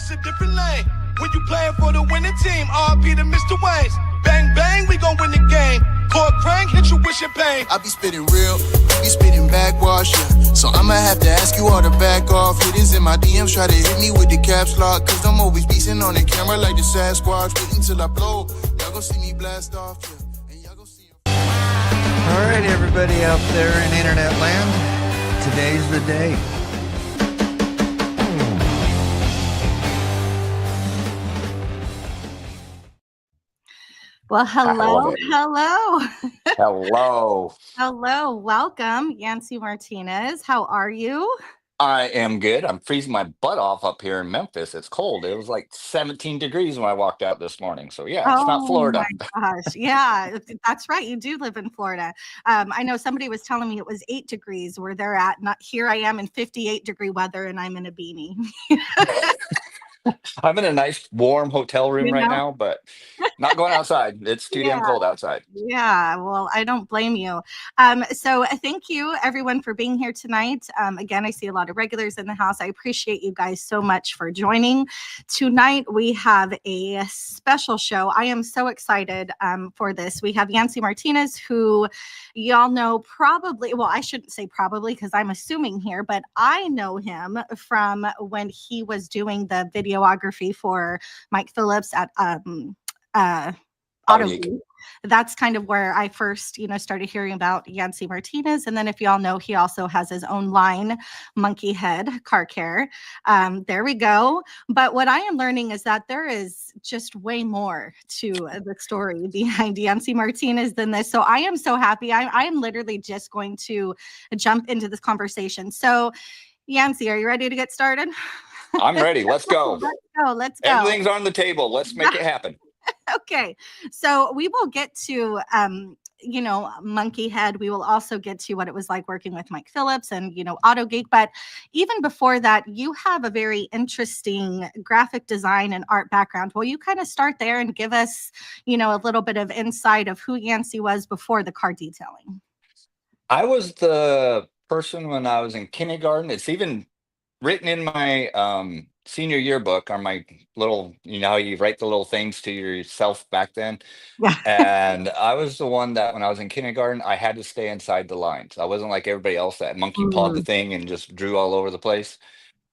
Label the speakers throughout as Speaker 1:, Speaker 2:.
Speaker 1: it's a different lane. When you playing for the winning team, RP to Mr. Wayne's. Bang, bang, we gon' win the game. Core crank, hit you with your pain.
Speaker 2: I be spitting real, you be spitting backwash, yeah. So I'ma have to ask you all to back off. Hitters in my DMs try to hit me with the caps lock, cause I'm always beastin' on the camera like the Sasquatch. Waiting till I blow, y'all gon' see me blast off, yeah. And y'all gon' see.
Speaker 3: All right, everybody out there in internet land, today's the day.
Speaker 4: Well, hello.
Speaker 5: Hello.
Speaker 4: Welcome, Yancy Martinez. How are you?
Speaker 5: I am good. I'm freezing my butt off up here in Memphis. It's cold. It was like 17 degrees when I walked out this morning. So yeah, it's not Florida.
Speaker 4: Oh my gosh. Yeah, that's right. You do live in Florida. I know somebody was telling me it was 8 degrees where they're at. Not here I am in 58-degree weather and I'm in a beanie.
Speaker 5: I'm in a nice warm hotel room right now, but not going outside. It's too damn cold outside.
Speaker 4: Yeah, well, I don't blame you. So thank you everyone for being here tonight. Again, I see a lot of regulars in the house. I appreciate you guys so much for joining. Tonight we have a special show. I am so excited for this. We have Yancy Martinez, who y'all know probably, well, I shouldn't say probably because I'm assuming here, but I know him from when he was doing the videography for Mike Phillips at AutoGeek. That's kind of where I first, started hearing about Yancy Martinez. And then if y'all know, he also has his own line, MNKYHead Car Care. There we go. But what I am learning is that there is just way more to the story behind Yancy Martinez than this. So I am so happy. I am literally just going to jump into this conversation. So Yancy, are you ready to get started?
Speaker 5: I'm ready. Let's go.
Speaker 4: Let's go.
Speaker 5: Everything's on the table. Let's make it happen.
Speaker 4: Okay. So we will get to, MNKYHead. We will also get to what it was like working with Mike Phillips and, AutoGeek. But even before that, you have a very interesting graphic design and art background. Will you kind of start there and give us, a little bit of insight of who Yancy was before the car detailing?
Speaker 5: I was the person when I was in kindergarten. It's even written in my senior yearbook on my little, how you write the little things to yourself back then.
Speaker 4: Yeah.
Speaker 5: And I was the one that when I was in kindergarten, I had to stay inside the lines. I wasn't like everybody else that monkey pawed the thing and just drew all over the place.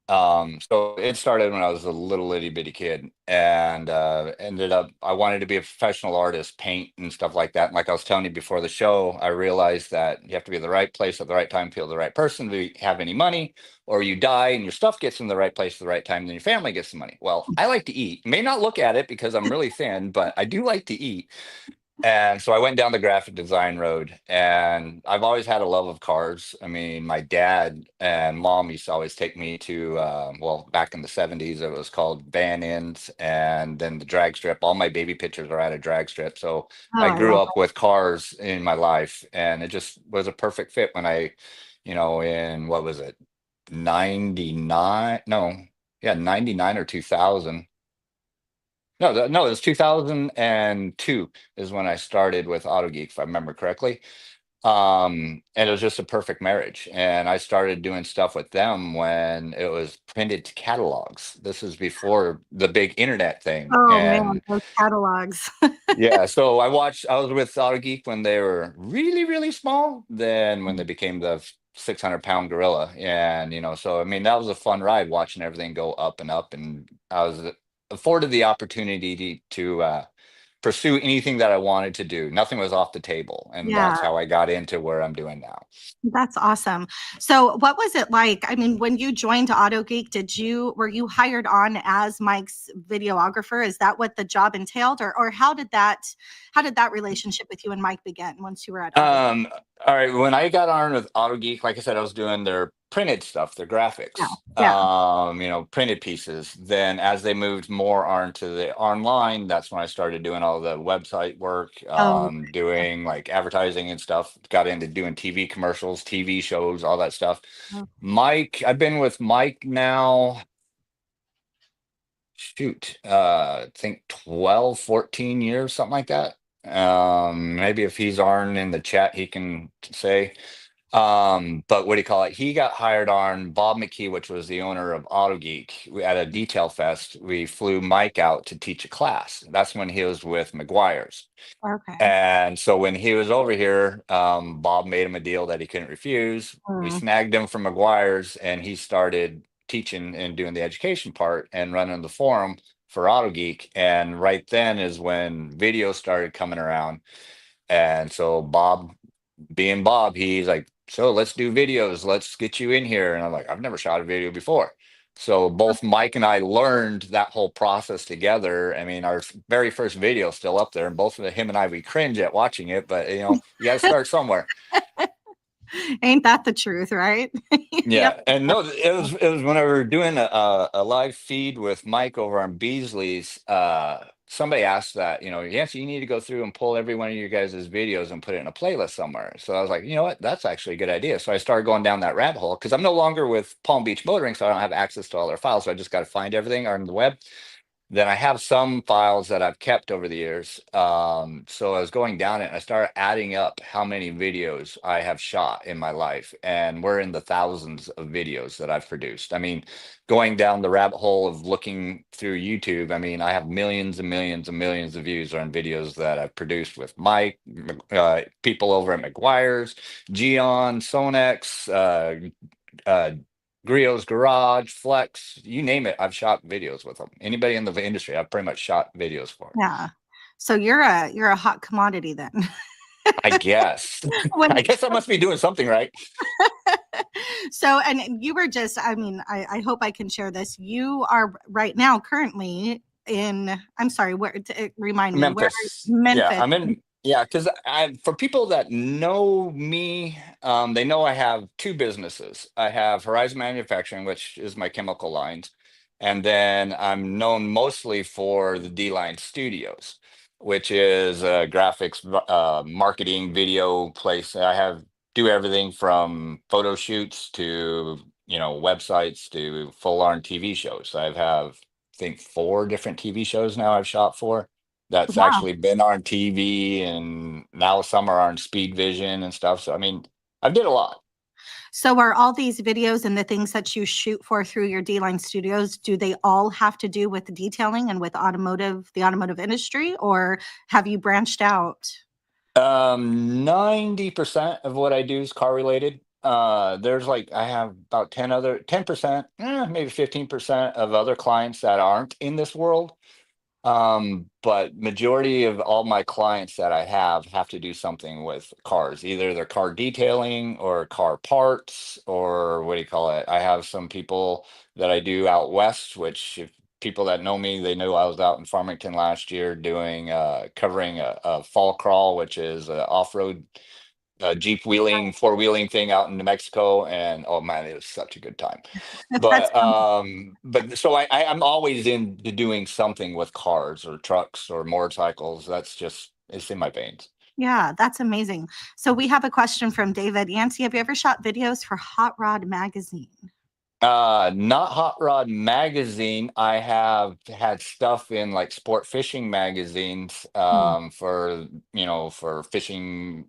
Speaker 5: So it started when I was a little itty bitty kid, and ended up I wanted to be a professional artist, paint and stuff like that. And like I was telling you before the show, I realized that you have to be in the right place at the right time, feel the right person to have any money, or you die and your stuff gets in the right place at the right time, then your family gets the money. Well, I like to eat. May not look at it because I'm really thin, but I do like to eat. And so I went down the graphic design road, and I've always had a love of cars. I mean, my dad and mom used to always take me to, back in the 70s, it was called Van Ins, and then the drag strip. All my baby pictures are at a drag strip. So I grew up with cars in my life, and it just was a perfect fit when in what was it, 99? No, yeah, 99 or 2000. No, it was 2002 is when I started with AutoGeek, if I remember correctly. And it was just a perfect marriage. And I started doing stuff with them when it was printed catalogs. This is before the big internet thing.
Speaker 4: Oh man, those catalogs.
Speaker 5: Yeah, so I was with AutoGeek when they were really, really small. Then when they became the 600-pound gorilla, and so I mean that was a fun ride watching everything go up and up, and I was afforded the opportunity to pursue anything that I wanted to do. Nothing was off the table, and that's how I got into where I'm doing now.
Speaker 4: That's awesome. So what was it like? I mean, when you joined AutoGeek, were you hired on as Mike's videographer? Is that what the job entailed, or how did that relationship with you and Mike begin once you were at AutoGeek?
Speaker 5: All right, when I got on with AutoGeek, like I said, I was doing their printed stuff, their graphics, printed pieces. Then as they moved more onto the online, that's when I started doing all the website work, doing like advertising and stuff. Got into doing TV commercials, TV shows, all that stuff. Mike, I've been with Mike now, I think 12, 14 years, something like that. Maybe if he's Arn in the chat, he can say. But what do you call it? He got hired on Bob McKee, which was the owner of Auto Geek. At a detail fest, we flew Mike out to teach a class. That's when he was with McGuire's.
Speaker 4: Okay.
Speaker 5: And so when he was over here, Bob made him a deal that he couldn't refuse. We
Speaker 4: Mm.
Speaker 5: snagged him from McGuire's, and he started teaching and doing the education part and running the forum for Auto Geek. And right then is when videos started coming around. And so Bob, being Bob, he's like, so let's do videos. Let's get you in here. And I'm like, I've never shot a video before. So both Mike and I learned that whole process together. I mean, our very first video is still up there, and both of him and I, we cringe at watching it, but you know, you got to start somewhere.
Speaker 4: Ain't that the truth, right?
Speaker 5: Yeah,
Speaker 4: Yep.
Speaker 5: and no, it was when we were doing a live feed with Mike over on Beasley's. Somebody asked that, you know, Yancy, you need to go through and pull every one of you guys' videos and put it in a playlist somewhere. So I was like, you know what, that's actually a good idea. So I started going down that rabbit hole because I'm no longer with Palm Beach Motoring, so I don't have access to all their files. So I just got to find everything on the web. Then I have some files that I've kept over the years. So I was going down it and I started adding up how many videos I have shot in my life. And we're in the thousands of videos that I've produced. I mean, going down the rabbit hole of looking through YouTube, I mean, I have millions and millions and millions of views on videos that I've produced with Mike, people over at McGuire's, Gion, Sonex, uh, Griot's Garage, Flex, you name it. I've shot videos with them. Anybody in the industry, I've pretty much shot videos for.
Speaker 4: Yeah. So you're a hot commodity then.
Speaker 5: I guess.
Speaker 4: When
Speaker 5: I guess I must be doing something right.
Speaker 4: So, and you were just, I mean, I hope I can share this. You are right now currently in, I'm sorry, where, remind me, where,
Speaker 5: Memphis. Yeah,
Speaker 4: Memphis.
Speaker 5: I'm in. Yeah, because I, for people that know me, they know I have two businesses. I have Horizon Manufacturing, which is my chemical lines, and then I'm known mostly for the D Line Studios, which is a graphics, marketing, video place. I have do everything from photo shoots to websites to full on TV shows. I think 4 different TV shows now I've shot for that's
Speaker 4: Wow.
Speaker 5: actually been on TV, and now some are on Speed Vision and stuff. So I mean, I've did a lot.
Speaker 4: So are all these videos and the things that you shoot for through your D-Line Studios, do they all have to do with detailing and with automotive, the automotive industry, or have you branched out?
Speaker 5: 90% of what I do is car related. There's like I have about 10%, maybe 15% of other clients that aren't in this world. But majority of all my clients that I have to do something with cars. Either they're car detailing or car parts, or what do you call it? I have some people that I do out west, which if people that know me, they know I was out in Farmington last year doing covering a fall crawl, which is a off-road Jeep wheeling, four-wheeling thing out in New Mexico. And oh man, it was such a good time.
Speaker 4: That's
Speaker 5: But so I'm always into doing something with cars or trucks or motorcycles. That's just it's in my veins.
Speaker 4: Yeah, that's amazing. So we have a question from David. Yancy, have you ever shot videos for Hot Rod Magazine?
Speaker 5: Not Hot Rod Magazine. I have had stuff in like sport fishing magazines,
Speaker 4: Hmm.
Speaker 5: for fishing,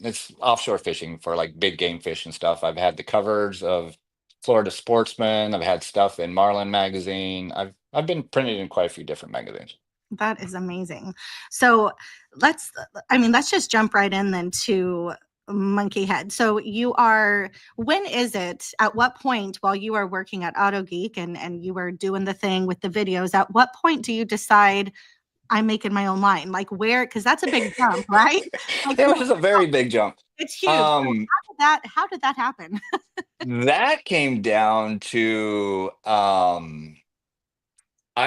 Speaker 5: it's offshore fishing for like big game fish and stuff. I've had the covers of Florida Sportsman. I've had stuff in Marlin Magazine. I've been printed in quite a few different magazines.
Speaker 4: That is amazing. So let's just jump right in then to Monkey Head. So when is it, at what point while you are working at Auto Geek and you were doing the thing with the videos, at what point do you decide I'm making my own line? Like where, because that's a big jump, right? Like
Speaker 5: It was a very big jump.
Speaker 4: it's huge. So
Speaker 5: Um,
Speaker 4: how did that happen?
Speaker 5: that came down to I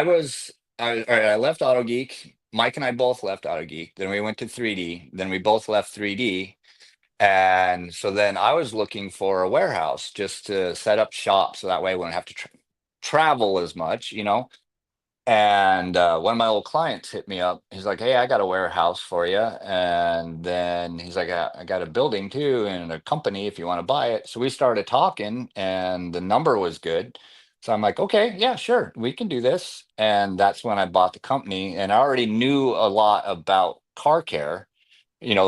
Speaker 5: left Auto Geek. Mike and I both left Auto Geek. Then we went to 3D. Then we both left 3D. And so then I was looking for a warehouse just to set up shop so that way I wouldn't have to travel as much. And one of my old clients hit me up. He's like, "Hey, I got a warehouse for you." And then he's like, I got a building too and a company if you want to buy it. So we started talking and the number was good. So I'm like, okay, yeah, sure, we can do this. And that's when I bought the company. And I already knew a lot about car care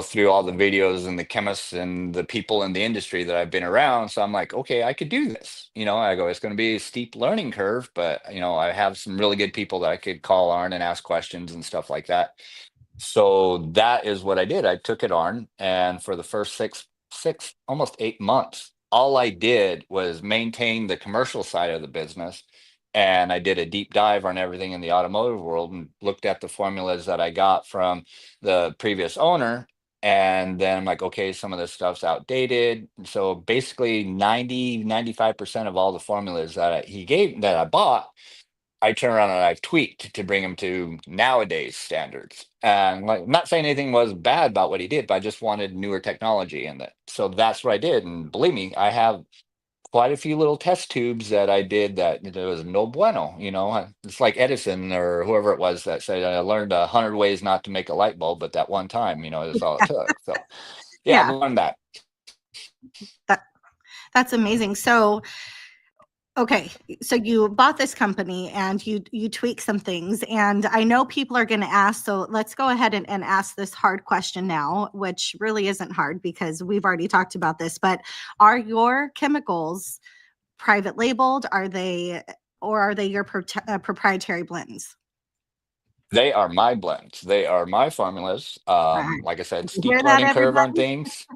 Speaker 5: through all the videos and the chemists and the people in the industry that I've been around. So I'm like, okay, I could do this. I go, it's going to be a steep learning curve, but I have some really good people that I could call on and ask questions and stuff like that. So that is what I did. I took it on, and for the first almost 8 months, all I did was maintain the commercial side of the business. And I did a deep dive on everything in the automotive world and looked at the formulas that I got from the previous owner. And then I'm like, okay, some of this stuff's outdated. So basically 95% of all the formulas that I bought, I turn around and I've tweaked to bring him to nowadays standards. And like, I'm not saying anything was bad about what he did, but I just wanted newer technology in it. So that's what I did. And believe me, I have quite a few little test tubes that I did that there was no bueno. It's like Edison or whoever it was that said, I learned 100 ways not to make a light bulb, but that one time, is all it took. So yeah, I've
Speaker 4: Yeah,
Speaker 5: learned that.
Speaker 4: that's amazing. So, okay, so you bought this company and you tweak some things, and I know people are going to ask, so let's go ahead and ask this hard question now, which really isn't hard because we've already talked about this, but are your chemicals private labeled? Are they your proprietary blends?
Speaker 5: They are my blends. They are my formulas.
Speaker 4: All right.
Speaker 5: Like I said,
Speaker 4: You hear
Speaker 5: steep
Speaker 4: that,
Speaker 5: learning curve on
Speaker 4: everybody?
Speaker 5: things.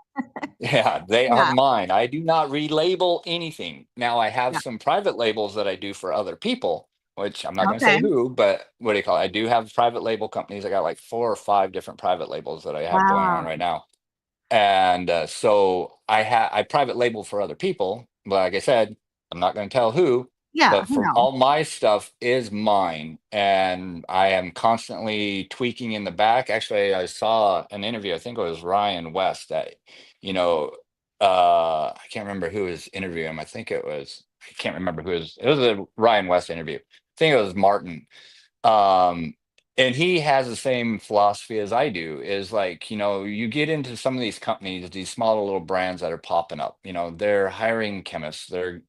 Speaker 5: Yeah, they are
Speaker 4: Yeah,
Speaker 5: mine. I do not relabel anything. Now, I have
Speaker 4: yeah.
Speaker 5: some private labels that I do for other people, which I'm not going to say
Speaker 4: Okay.
Speaker 5: who, but what do you call it? I do have private label companies. I got like 4 or 5 different private labels that I have going on
Speaker 4: Wow.
Speaker 5: right now. And so I private label for other people, but like I said, I'm not going to tell who,
Speaker 4: Yeah,
Speaker 5: but for
Speaker 4: no.
Speaker 5: all my stuff is mine, and I am constantly tweaking in the back. Actually, I saw an interview, I think it was Ryan West, that, you know, I can't remember who was interviewing him. I can't remember it was a Ryan West interview. I think it was Martin. Um, and he has the same philosophy as I do, is like, you get into some of these companies, these smaller little brands that are popping up, they're hiring chemists, they're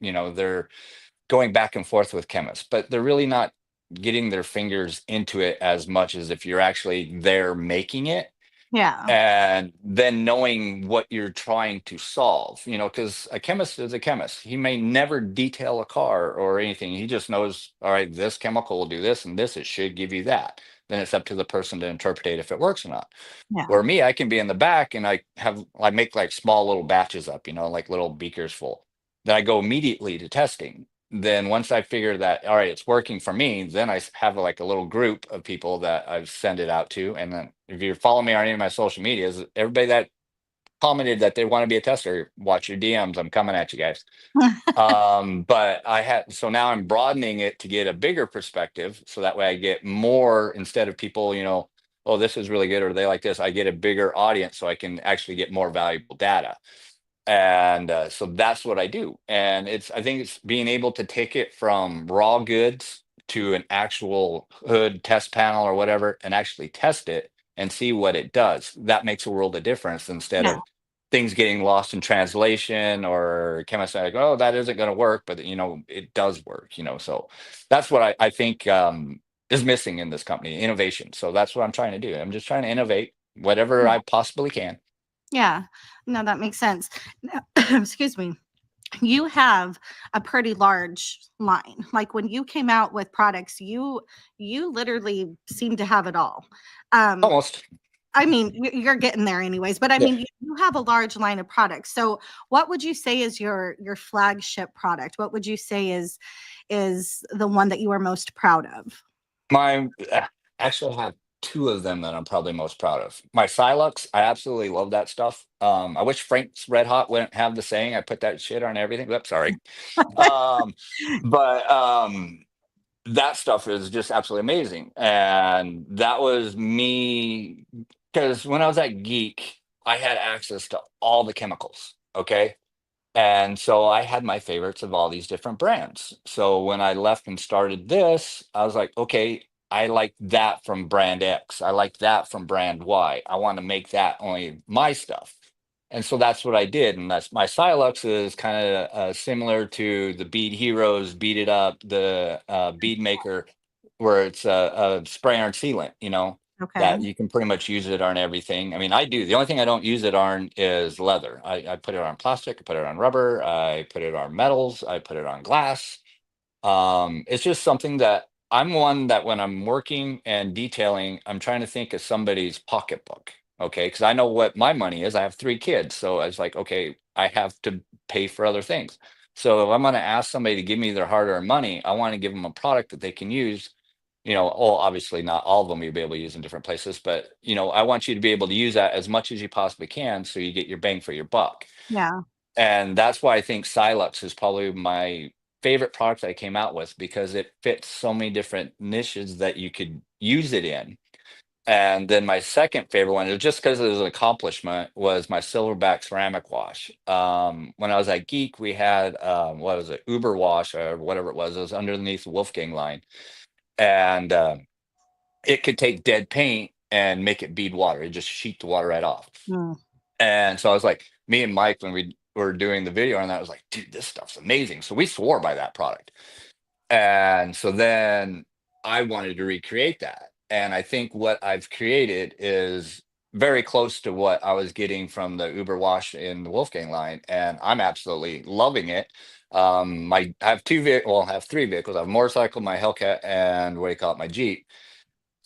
Speaker 5: going back and forth with chemists, but they're really not getting their fingers into it as much as if you're actually there making it
Speaker 4: Yeah,
Speaker 5: and then knowing what you're trying to solve, because a chemist is a chemist. He may never detail a car or anything. He just knows, all right, this chemical will do this and this, it should give you that. Then it's up to the person to interpret if it works or not.
Speaker 4: yeah,
Speaker 5: Where me, I can be in the back and I make like small little batches up, like little beakers full. Then I go immediately to testing. Then once I figure that, all right, it's working for me, then have like a little group of people that I send it out to. And then if you follow me on any of my social medias, everybody that commented that they want to be a tester, watch your DMs. I'm coming at you guys. But so now I'm broadening it to get a bigger perspective. So that way I get more, instead of people, oh, this is really good, or they like this, I get a bigger audience so I can actually get more valuable data. And so that's what I do. And I think it's being able to take it from raw goods to an actual hood test panel or whatever, and actually test it and see what it does. That makes a world of difference, instead
Speaker 4: yeah,
Speaker 5: of things getting lost in translation or chemists like, oh, that isn't going to work, but it does work, so that's what I think is missing in this company, innovation. So that's what I'm trying to do. I'm just trying to innovate whatever
Speaker 4: yeah,
Speaker 5: I possibly can.
Speaker 4: yeah. No, that makes sense. Now, excuse me. You have a pretty large line. Like when you came out with products, you literally seem to have it all. Um,
Speaker 5: Almost.
Speaker 4: I mean, you're getting there anyways, but I
Speaker 5: Yeah.
Speaker 4: mean, you have a large line of products. So, what would you say is your flagship product? What would you say is the one that you are most proud of?
Speaker 5: My actually I have 2 of them that I'm probably most proud of. My Silux, I absolutely love that stuff. I wish Frank's Red Hot wouldn't have the saying, I put that shit on everything. Oops, sorry. Um, but that stuff is just absolutely amazing. And that was me, because when I was at Geek, I had access to all the chemicals. Okay. And so I had my favorites of all these different brands. So when I left and started this, I was like, okay, I like that from brand X. I like that from brand Y. I want to make that only my stuff. And so that's what I did. And that's my Silux is kind of similar to the Bead Heroes, Beat It Up, the Bead Maker, where it's a spray on sealant,
Speaker 4: Okay.
Speaker 5: that you can pretty much use it on everything. I mean, I do. The only thing I don't use it on is leather. I put it on plastic, I put it on rubber, I put it on metals, I put it on glass. It's just something that I'm one that when I'm working and detailing, I'm trying to think of somebody's pocketbook. Okay. Because I know what my money is. I have 3 kids. So I was like, okay, I have to pay for other things. So if I'm going to ask somebody to give me their hard earned money, I want to give them a product that they can use. Obviously not all of them you'll be able to use in different places, but I want you to be able to use that as much as you possibly can so you get your bang for your buck.
Speaker 4: Yeah.
Speaker 5: And that's why I think Silux is probably my favorite product that I came out with because it fits so many different niches that you could use it in. And then my second favorite one, just because it was an accomplishment, was my silverback ceramic wash. When I was at Geek, we had what was it, Uber Wash or whatever it was. It was underneath the Wolfgang line, and it could take dead paint and make it bead water. It just sheet the water right off.
Speaker 4: Mm.
Speaker 5: And so I was like, me and Mike, when we were doing the video on that, I was like, dude, this stuff's amazing. So we swore by that product. And so then I wanted to recreate that. And I think what I've created is very close to what I was getting from the Uber Wash in the Wolfgang line. And I'm absolutely loving it. I have I have 3 vehicles. I have a motorcycle, my Hellcat, and what do you call it, my Jeep.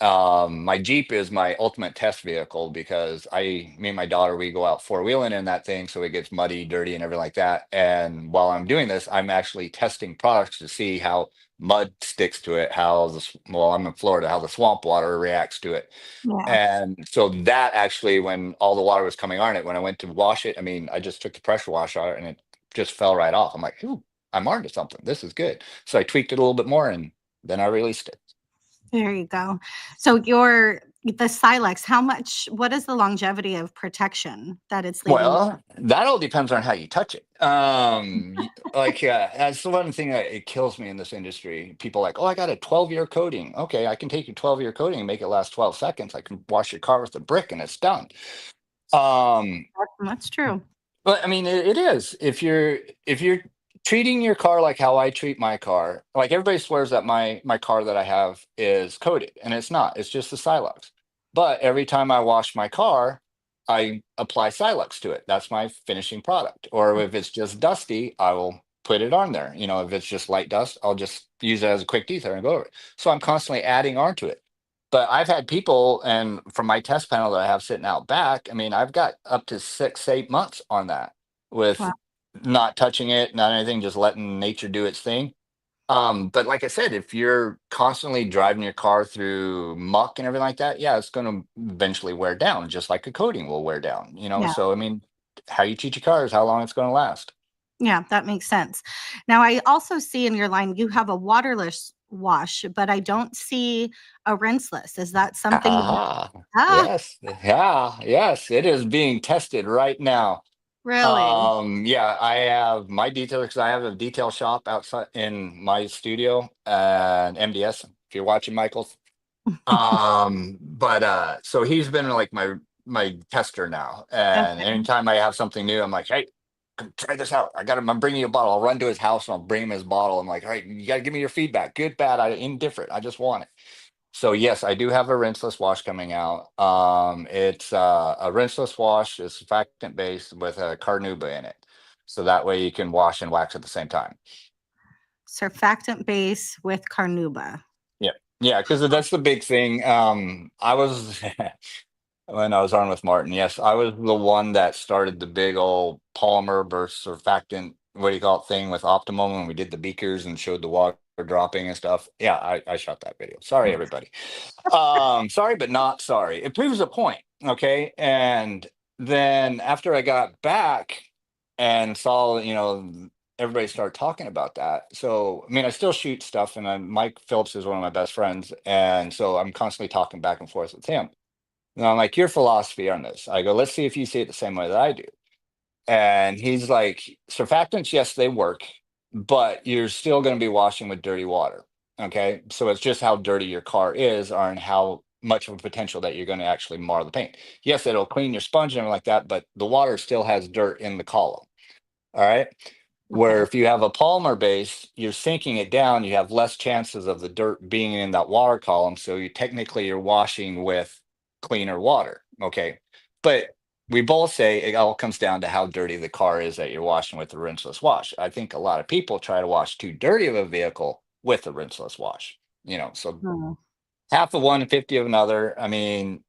Speaker 5: My Jeep is my ultimate test vehicle because me and my daughter, we go out 4-wheeling in that thing, so it gets muddy, dirty, and everything like that. And while I'm doing this, I'm actually testing products to see how mud sticks to it, I'm in Florida, how the swamp water reacts to it.
Speaker 4: Yeah.
Speaker 5: And so that actually, when all the water was coming on it, when I went to wash it, I mean, I just took the pressure wash out and it just fell right off. I'm like, ooh, I'm onto something. This is good. So I tweaked it a little bit more and then I released it.
Speaker 4: There you go. So the Silex, what is the longevity of protection that it's leaving?
Speaker 5: Well, that all depends on how you touch it. That's the one thing that it kills me in this industry. People are like, oh, I got a 12-year coating. Okay, I can take your 12-year coating and make it last 12 seconds. I can wash your car with a brick and it's done.
Speaker 4: That's true.
Speaker 5: But I mean, it is. If you're treating your car like how I treat my car, like everybody swears that my car that I have is coated, and it's not. It's just the Silux. But every time I wash my car, I apply Silux to it. That's my finishing product. Or if it's just dusty, I will put it on there. If it's just light dust, I'll just use it as a quick detailer and go over it. So I'm constantly adding on to it. But I've had people, and from my test panel that I have sitting out back, I mean, I've got up to 6, 8 months on that with
Speaker 4: Wow.
Speaker 5: not touching it, not anything, just letting nature do its thing. But like I said, if you're constantly driving your car through muck and everything like that, yeah, it's going to eventually wear down, just like a coating will wear down,
Speaker 4: Yeah.
Speaker 5: So, I mean, how you treat your car is how long it's going to last.
Speaker 4: Yeah, that makes sense. Now, I also see in your line you have a waterless wash, but I don't see a rinseless. Is that something?
Speaker 5: Ah,
Speaker 4: Ah,
Speaker 5: yes. Yeah, yes, it is being tested right now.
Speaker 4: really?
Speaker 5: Yeah, I have my detail because I have a detail shop outside in my studio and MDS. If you're watching, Michael. But so he's been like my tester now, and
Speaker 4: Okay.
Speaker 5: anytime I have something new, I'm like, hey, come try this out. I'm bringing you a bottle. I'll run to his house and I'll bring him his bottle. I'm like, all right, you got to give me your feedback, good, bad, indifferent. I just want it. So yes, I do have a rinseless wash coming out. It's a rinseless wash. It's surfactant based with a carnauba in it, so that way you can wash and wax at the same time.
Speaker 4: Surfactant base with carnauba.
Speaker 5: Yeah, because that's the big thing. I was when I was on with Martin. Yes, I was the one that started the big old polymer versus surfactant, what do you call it, thing with Optimum when we did the beakers and showed the water dropping and stuff. Yeah, I shot that video. Sorry, everybody. Sorry, but not sorry. It proves a point. Okay. And then after I got back and saw, everybody started talking about that. So, I mean, I still shoot stuff, and Mike Phillips is one of my best friends. And so I'm constantly talking back and forth with him. And I'm like, your philosophy on this. I go, let's see if you see it the same way that I do. And he's like, surfactants, yes, they work, but you're still going to be washing with dirty water. Okay. So it's just how dirty your car is, or and how much of a potential that you're going to actually mar the paint. Yes, it'll clean your sponge and everything like that, but the water still has dirt in the column. All right. Where if you have a polymer base, you're sinking it down, you have less chances of the dirt being in that water column. So you're washing with cleaner water. Okay. But we both say it all comes down to how dirty the car is that you're washing with the rinseless wash. I think a lot of people try to wash too dirty of a vehicle with a rinseless wash, so
Speaker 4: Hmm.
Speaker 5: half of one, 50 of another. I mean,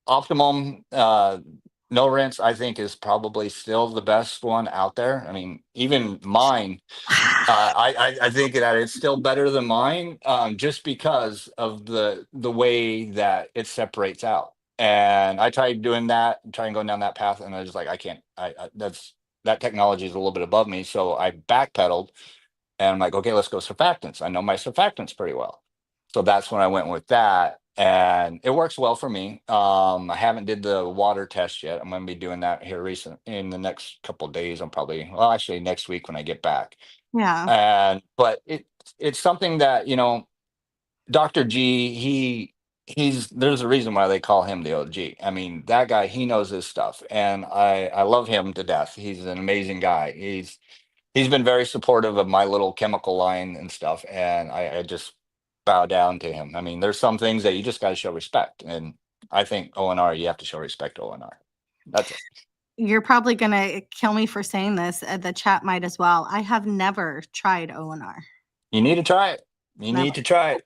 Speaker 5: optimum no rinse, I think, is probably still the best one out there. I mean, even mine, I think that it's still better than mine, just because of the way that it separates out. And I tried doing that, trying going down that path, and I was like, I can't. That technology is a little bit above me, so I backpedaled, and I'm like, okay, let's go surfactants. I know my surfactants pretty well, so that's when I went with that, and it works well for me. I haven't did the water test yet. I'm going to be doing that here in the next couple of days. I'm probably, well, actually next week when I get back.
Speaker 4: Yeah.
Speaker 5: But it's something that, Dr. G, he's there's a reason why they call him the OG. I mean, that guy, he knows his stuff, and I love him to death. He's an amazing guy. He's been very supportive of my little chemical line and stuff, and I just bow down to him. I mean, there's some things that you just got to show respect, and I think ONR, you have to show respect to ONR. That's it.
Speaker 4: You're probably going to kill me for saying this. The chat might as well. I have never tried ONR.
Speaker 5: You need to try it. You need to try it.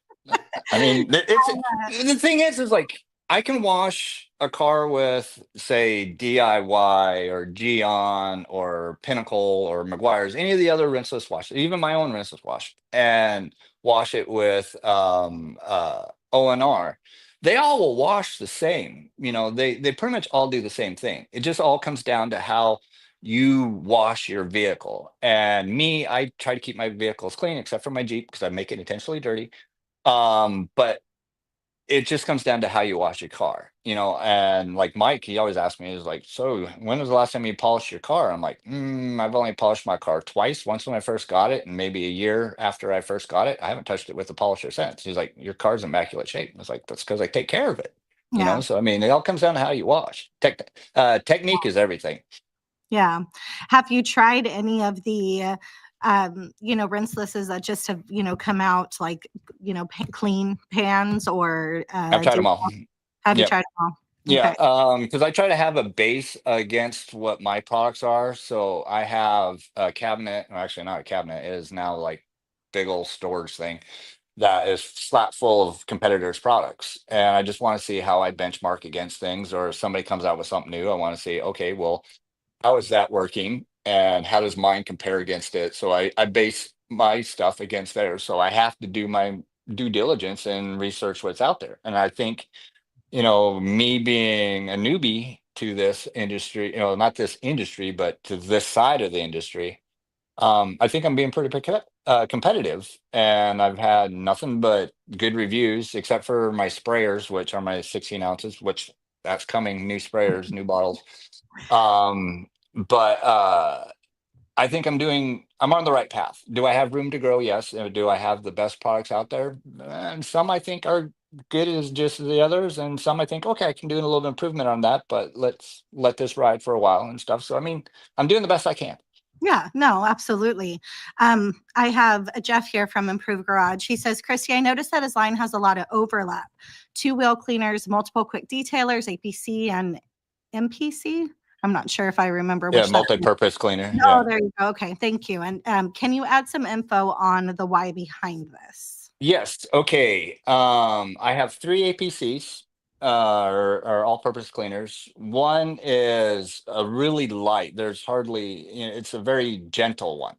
Speaker 5: I mean, the thing is like, I can wash a car with, say, DIY or Geon or Pinnacle or McGuire's, any of the other rinseless washes, even my own rinseless wash, and wash it with ONR. They all will wash the same. They pretty much all do the same thing. It just all comes down to how you wash your vehicle. And me, I try to keep my vehicles clean, except for my Jeep, because I make it intentionally dirty. But it just comes down to how you wash your car, and like Mike, he always asks me, he's like, so when was the last time you polished your car? I'm like, I've only polished my car twice, once when I first got it, and maybe a year after I first got it. I haven't touched it with a polisher since. He's like, your car's immaculate shape. I was like, that's because I take care of it.
Speaker 4: Yeah.
Speaker 5: So I mean, it all comes down to how you wash. Technique is everything.
Speaker 4: Yeah. Have you tried any of the rinselesses that just have, come out like, clean pans, or
Speaker 5: I've tried them all.
Speaker 4: have you
Speaker 5: Yep.
Speaker 4: tried them all?
Speaker 5: Yeah,
Speaker 4: Okay.
Speaker 5: because I try to have a base against what my products are. So I have a cabinet, or actually not a cabinet, it is now like big old storage thing that is flat full of competitors' products. And I just want to see how I benchmark against things, or if somebody comes out with something new, I want to see, okay, well, how is that working? And how does mine compare against it? So I base my stuff against theirs. So I have to do my due diligence and research what's out there. And I think, me being a newbie to this industry, not this industry, but to this side of the industry, I think I'm being pretty competitive, and I've had nothing but good reviews, except for my sprayers, which are my 16 ounces, which that's coming, new sprayers, new bottles. But I think I'm on the right path. Do I have room to grow? Yes. Do I have the best products out there? And some I think are good as just the others, and some I think, okay, I can do a little bit of improvement on that, but let's let this ride for a while and stuff. So I mean, I'm doing the best I can.
Speaker 4: Yeah, no, absolutely. I have Jeff here from Improve Garage. He says, Christy, I noticed that his line has a lot of overlap. 2-wheel cleaners, multiple quick detailers, APC and MPC. I'm not sure if I remember.
Speaker 5: Yeah,
Speaker 4: which
Speaker 5: multi-purpose cleaner.
Speaker 4: No,
Speaker 5: Yeah.
Speaker 4: there you go. Okay, thank you. And can you add some info on the why behind this?
Speaker 5: Yes. Okay. I have 3 APCs, or all-purpose cleaners. One is a really light. There's hardly, it's a very gentle one.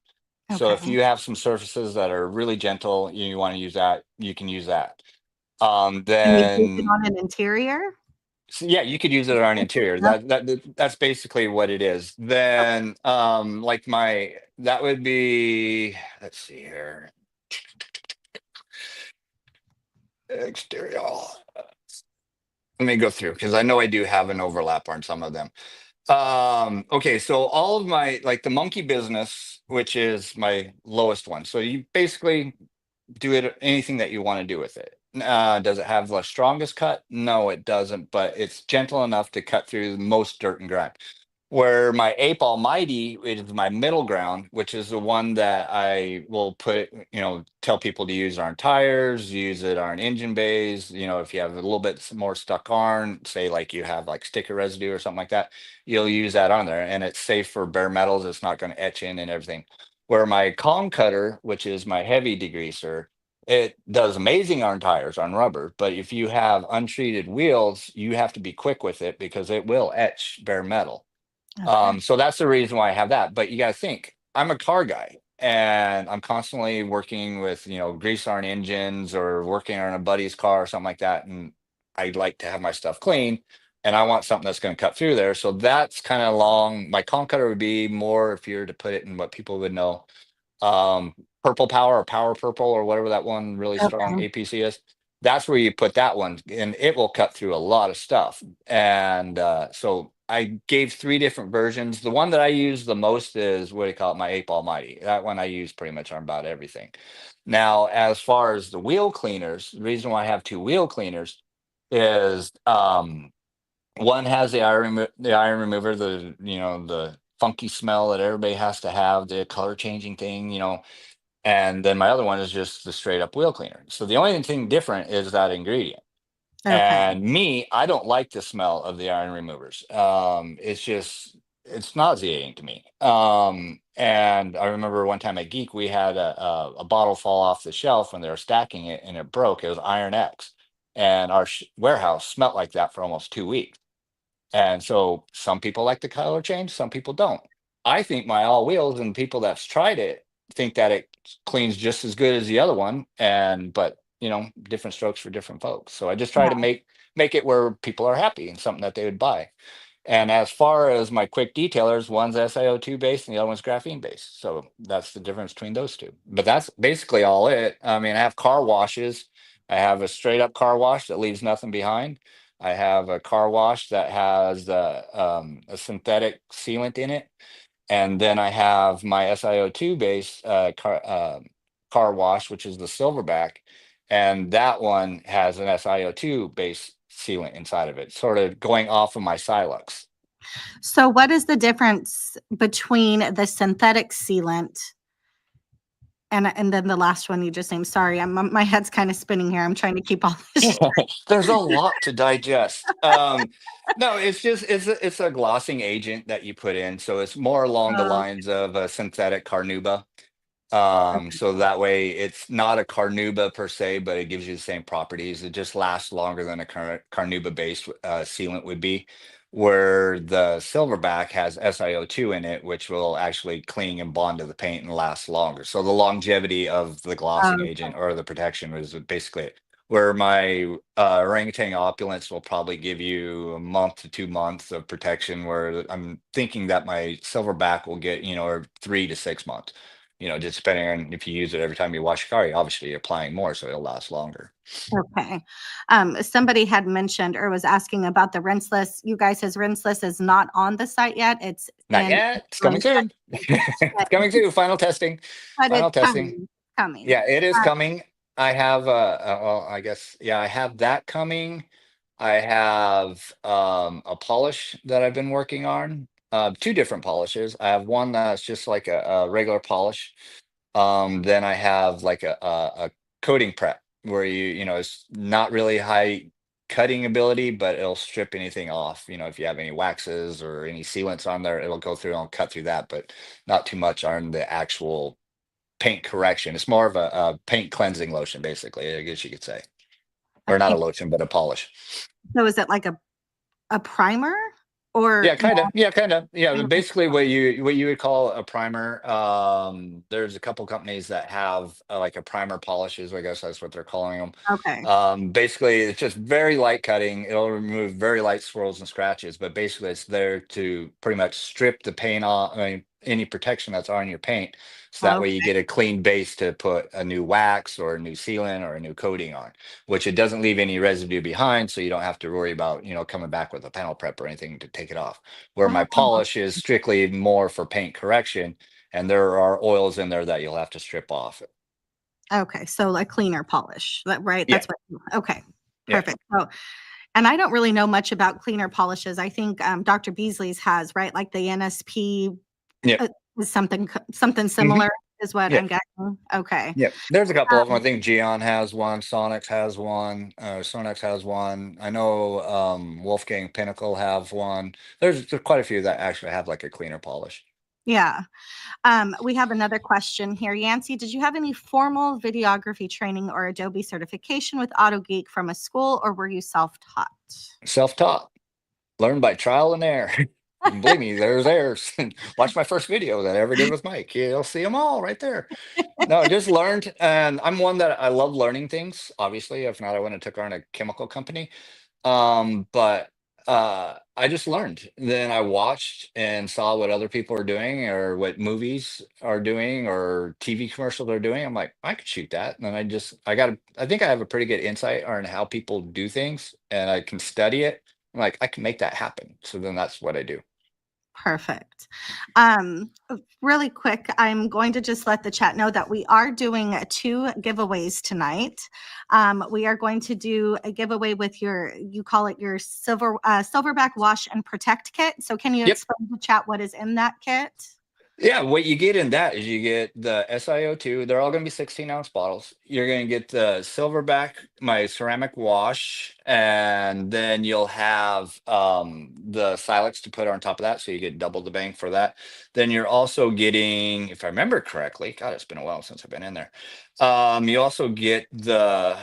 Speaker 5: So if
Speaker 4: Okay.
Speaker 5: you have some surfaces that are really gentle, you want to use that, you can use that.
Speaker 4: Can you use it
Speaker 5: Then
Speaker 4: on an interior?
Speaker 5: so yeah, you could use it on interior. That's basically what it is. Then like that would be, let's see here. Exterior. Let me go through, because I know I do have an overlap on some of them. Okay, so all of my, like the monkey business, which is my lowest one. So you basically do it anything that you want to do with it. Does it have the strongest cut? No, it doesn't, but it's gentle enough to cut through most dirt and grime. Where my Ape Almighty is my middle ground, which is the one that I will put, tell people to use on tires, use it on engine bays. If you have a little bit more stuck on, say like you have like sticker residue or something like that, you'll use that on there, and it's safe for bare metals. It's not going to etch in and everything. Where my Calm Cutter, which is my heavy degreaser, it does amazing on tires, on rubber, but if you have untreated wheels, you have to be quick with it because it will etch bare metal.
Speaker 4: Okay.
Speaker 5: So that's the reason why I have that. But you got to think, I'm a car guy and I'm constantly working with, grease on engines or working on a buddy's car or something like that. And I'd like to have my stuff clean and I want something that's going to cut through there. So that's kind of long. My comb cutter would be more, if you were to put it in what people would know, Purple Power or Power Purple or whatever that one really strong
Speaker 4: Okay.
Speaker 5: APC is. That's where you put that one, and it will cut through a lot of stuff. And so I gave 3 different versions. The one that I use the most is, what do you call it, my Ape Almighty. That one I use pretty much on about everything. Now, as far as the wheel cleaners, the reason why I have 2 wheel cleaners is one has the iron remover, the funky smell that everybody has to have, the color changing thing, and then my other one is just the straight up wheel cleaner. So the only thing different is that ingredient.
Speaker 4: Okay.
Speaker 5: And me, I don't like the smell of the iron removers. It's nauseating to me. And I remember one time at Geek, we had a bottle fall off the shelf when they were stacking it and it broke. It was Iron X. And our warehouse smelled like that for almost 2 weeks. And so some people like the color change, some people don't. I think my all wheels, and people that's tried it think that it cleans just as good as the other one. But different strokes for different folks. So I just try to make it where people are happy and something that they would buy. And as far as my quick detailers, one's SiO2 based and the other one's graphene based. So that's the difference between those two. But that's basically all it. I mean, I have car washes. I have a straight up car wash that leaves nothing behind. I have a car wash that has a synthetic sealant in it. And then I have my SiO2 based car wash, which is the Silverback. And that one has an SiO2 based sealant inside of it, sort of going off of my Silux.
Speaker 4: So what is the difference between the synthetic sealant and then the last one you just named? Sorry, my head's kind of spinning here. I'm trying to keep all this straight.
Speaker 5: There's a lot to digest. No, it's a glossing agent that you put in, so it's more along the lines of a synthetic carnauba. So that way it's not a carnauba per se, but it gives you the same properties. It just lasts longer than a carnauba based sealant would be, where the Silverback has SiO2 in it, which will actually cling and bond to the paint and last longer. So the longevity of the glossing agent or the protection is basically it. Where my orangutan opulence will probably give you a month to 2 months of protection, where I'm thinking that my Silverback will get, or 3 to 6 months. Just depending on if you use it every time you wash your car, obviously you're applying more, so it'll last longer.
Speaker 4: Okay. Somebody had mentioned or was asking about the Rinseless. You guys, his Rinseless is not on the site yet. It's
Speaker 5: Not yet. It's coming soon. It's coming soon. Final testing.
Speaker 4: but
Speaker 5: Final
Speaker 4: it's
Speaker 5: testing.
Speaker 4: coming.
Speaker 5: Yeah, it is coming. I have well, I guess, yeah, I have that coming. I have a polish that I've been working on. 2 different polishes. I have one that's just like a regular polish. Then I have like a coating prep where it's not really high cutting ability, but it'll strip anything off. If you have any waxes or any sealants on there, it'll go through and cut through that, but not too much on the actual paint correction. It's more of a paint cleansing lotion, basically, I guess you could say. Or not a lotion, but a polish.
Speaker 4: So is it like a primer or
Speaker 5: Yeah, kind of. Yeah, kind of. Yeah, basically what you would call a primer. There's a couple companies that have like a primer polishes. I guess that's what they're calling them.
Speaker 4: Okay.
Speaker 5: Basically, it's just very light cutting. It'll remove very light swirls and scratches, but basically, it's there to pretty much strip the paint off. I mean, any protection that's on your paint, so that way you get a clean base to put a new wax or a new sealant or a new coating on, which it doesn't leave any residue behind, so you don't have to worry about coming back with a panel prep or anything to take it off. Where my polish is strictly more for paint correction, and there are oils in there that you'll have to strip off.
Speaker 4: Okay, so like cleaner polish, right?
Speaker 5: Yeah.
Speaker 4: That's what. Okay,
Speaker 5: Yeah.
Speaker 4: perfect. So, And I don't really know much about cleaner polishes. I think Dr. Beasley's has, right? Like the NSP
Speaker 5: Yeah.
Speaker 4: is something similar is what
Speaker 5: Yeah.
Speaker 4: I'm getting. Okay.
Speaker 5: Yeah, there's a couple of them. I think Geon has one, Sonics has one, Sonex has one. I know Wolfgang Pinnacle have one. There's quite a few that actually have like a cleaner polish.
Speaker 4: Yeah. We have another question here. Yancy, did you have any formal videography training or Adobe certification with AutoGeek from a school, or were you self-taught?
Speaker 5: Self-taught, learned by trial and error. And believe me, there's errors. Watch my first video that I ever did with Mike. You'll see them all right there. No, I just learned, and I'm one that I love learning things. Obviously, if not, I wouldn't have took on a chemical company. But I just learned. Then I watched and saw what other people are doing, or what movies are doing, or TV commercials are doing. I'm like, I could shoot that. And then I think I have a pretty good insight on how people do things, and I can study it. I'm like, I can make that happen. So then that's what I do.
Speaker 4: Perfect. Really quick, I'm going to just let the chat know that we are doing 2 giveaways tonight. We are going to do a giveaway with you call it your silverback wash and protect kit. So can you
Speaker 5: Yep.
Speaker 4: explain to the chat what is in that kit?
Speaker 5: Yeah, what you get in that is you get the SiO2. They're all going to be 16-ounce bottles. You're going to get the silverback, my ceramic wash, and then you'll have the Silex to put on top of that, so you get double the bang for that. Then you're also getting, if I remember correctly, God, it's been a while since I've been in there. You also get the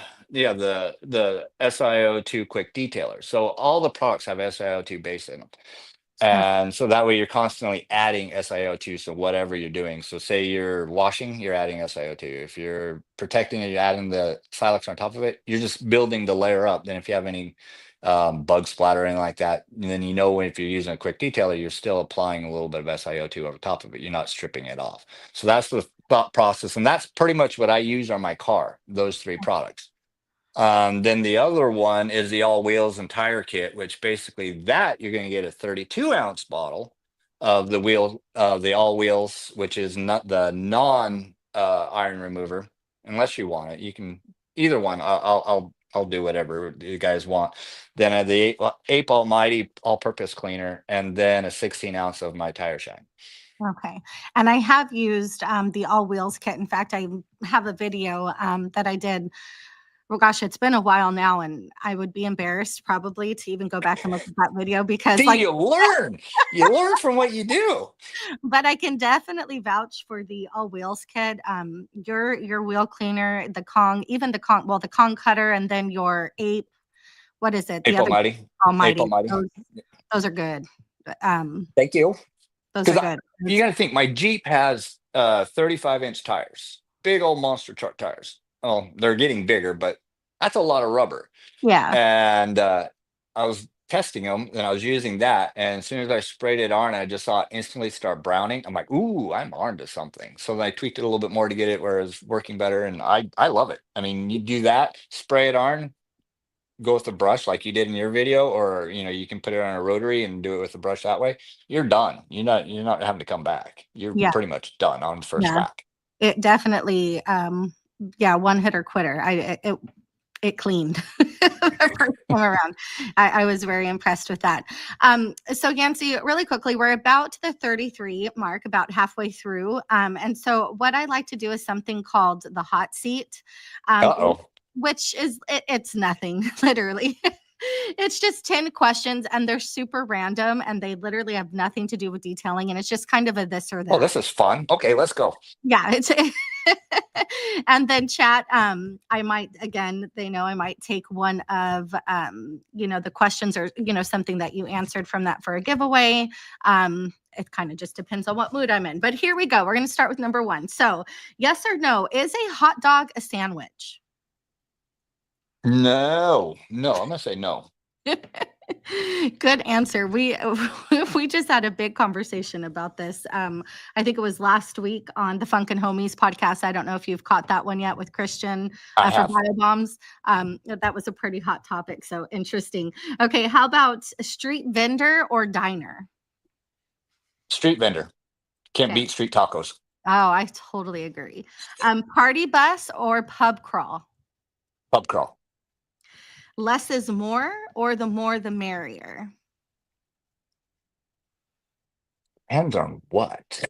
Speaker 5: SiO2 quick detailer. So all the products have SiO2 base in them. And so that way you're constantly adding SiO2 to whatever you're doing. So say you're washing, you're adding SiO2. If you're protecting it, you're adding the Silex on top of it. You're just building the layer up. Then if you have any bug splattering like that, then if you're using a quick detailer, you're still applying a little bit of SiO2 over top of it. You're not stripping it off. So that's the thought process. And that's pretty much what I use on my car, those 3 products. Then the other one is the all wheels and tire kit, which basically that you're going to get a 32-ounce bottle of the all wheels, which is not the non iron remover, unless you want it. You can either one. I'll do whatever you guys want. Then I have the Ape Almighty all-purpose cleaner, and then a 16-ounce of my tire shine.
Speaker 4: Okay. And I have used the all wheels kit. In fact, I have a video that I did. Well, gosh, it's been a while now, and I would be embarrassed probably to even go back and look at that video because
Speaker 5: See, you learn from what you do.
Speaker 4: But I can definitely vouch for the all wheels kit. Your wheel cleaner, the Kong cutter, and then your Ape. What is it?
Speaker 5: Ape Almighty.
Speaker 4: Almighty.
Speaker 5: Ape Almighty.
Speaker 4: Those are good.
Speaker 5: Thank you.
Speaker 4: Those are good.
Speaker 5: You got to think, my Jeep has 35-inch tires, big old monster truck tires. Oh, they're getting bigger, but that's a lot of rubber.
Speaker 4: Yeah.
Speaker 5: And I was testing them, and I was using that. And as soon as I sprayed it on, I just saw it instantly start browning. I'm like, ooh, I'm onto something. So then I tweaked it a little bit more to get it where it was working better. And I love it. I mean, you do that, spray it on, go with the brush like you did in your video, or you can put it on a rotary and do it with the brush that way. You're done. You're not having to come back. You're pretty much done on the first whack.
Speaker 4: It definitely one hitter quitter. It cleaned the first time around. I was very impressed with that. So Yancy, really quickly, we're about to the 33 mark, about halfway through. And so what I like to do is something called the hot seat. Which is it's nothing, literally. It's just 10 questions, and they're super random, and they literally have nothing to do with detailing, and it's just kind of a this or that.
Speaker 5: Oh, this is fun. Okay, let's go.
Speaker 4: Yeah, it's and then chat, I might, again, they know I might take one of the questions or something that you answered from that for a giveaway. It kind of just depends on what mood I'm in. But here we go. We're going to start with number 1. So, yes or no, is a hot dog a sandwich?
Speaker 5: No, I'm gonna say no.
Speaker 4: Good answer. We just had a big conversation about this. I think it was last week on the Funk and Homies podcast. I don't know if you've caught that one yet with Christian for bio bombs. That was a pretty hot topic. So interesting. Okay, how about street vendor or diner?
Speaker 5: Street vendor. Can't beat street tacos.
Speaker 4: Oh, I totally agree. Party bus or pub crawl?
Speaker 5: Pub crawl.
Speaker 4: Less is more, or the more the merrier?
Speaker 5: Depends on what.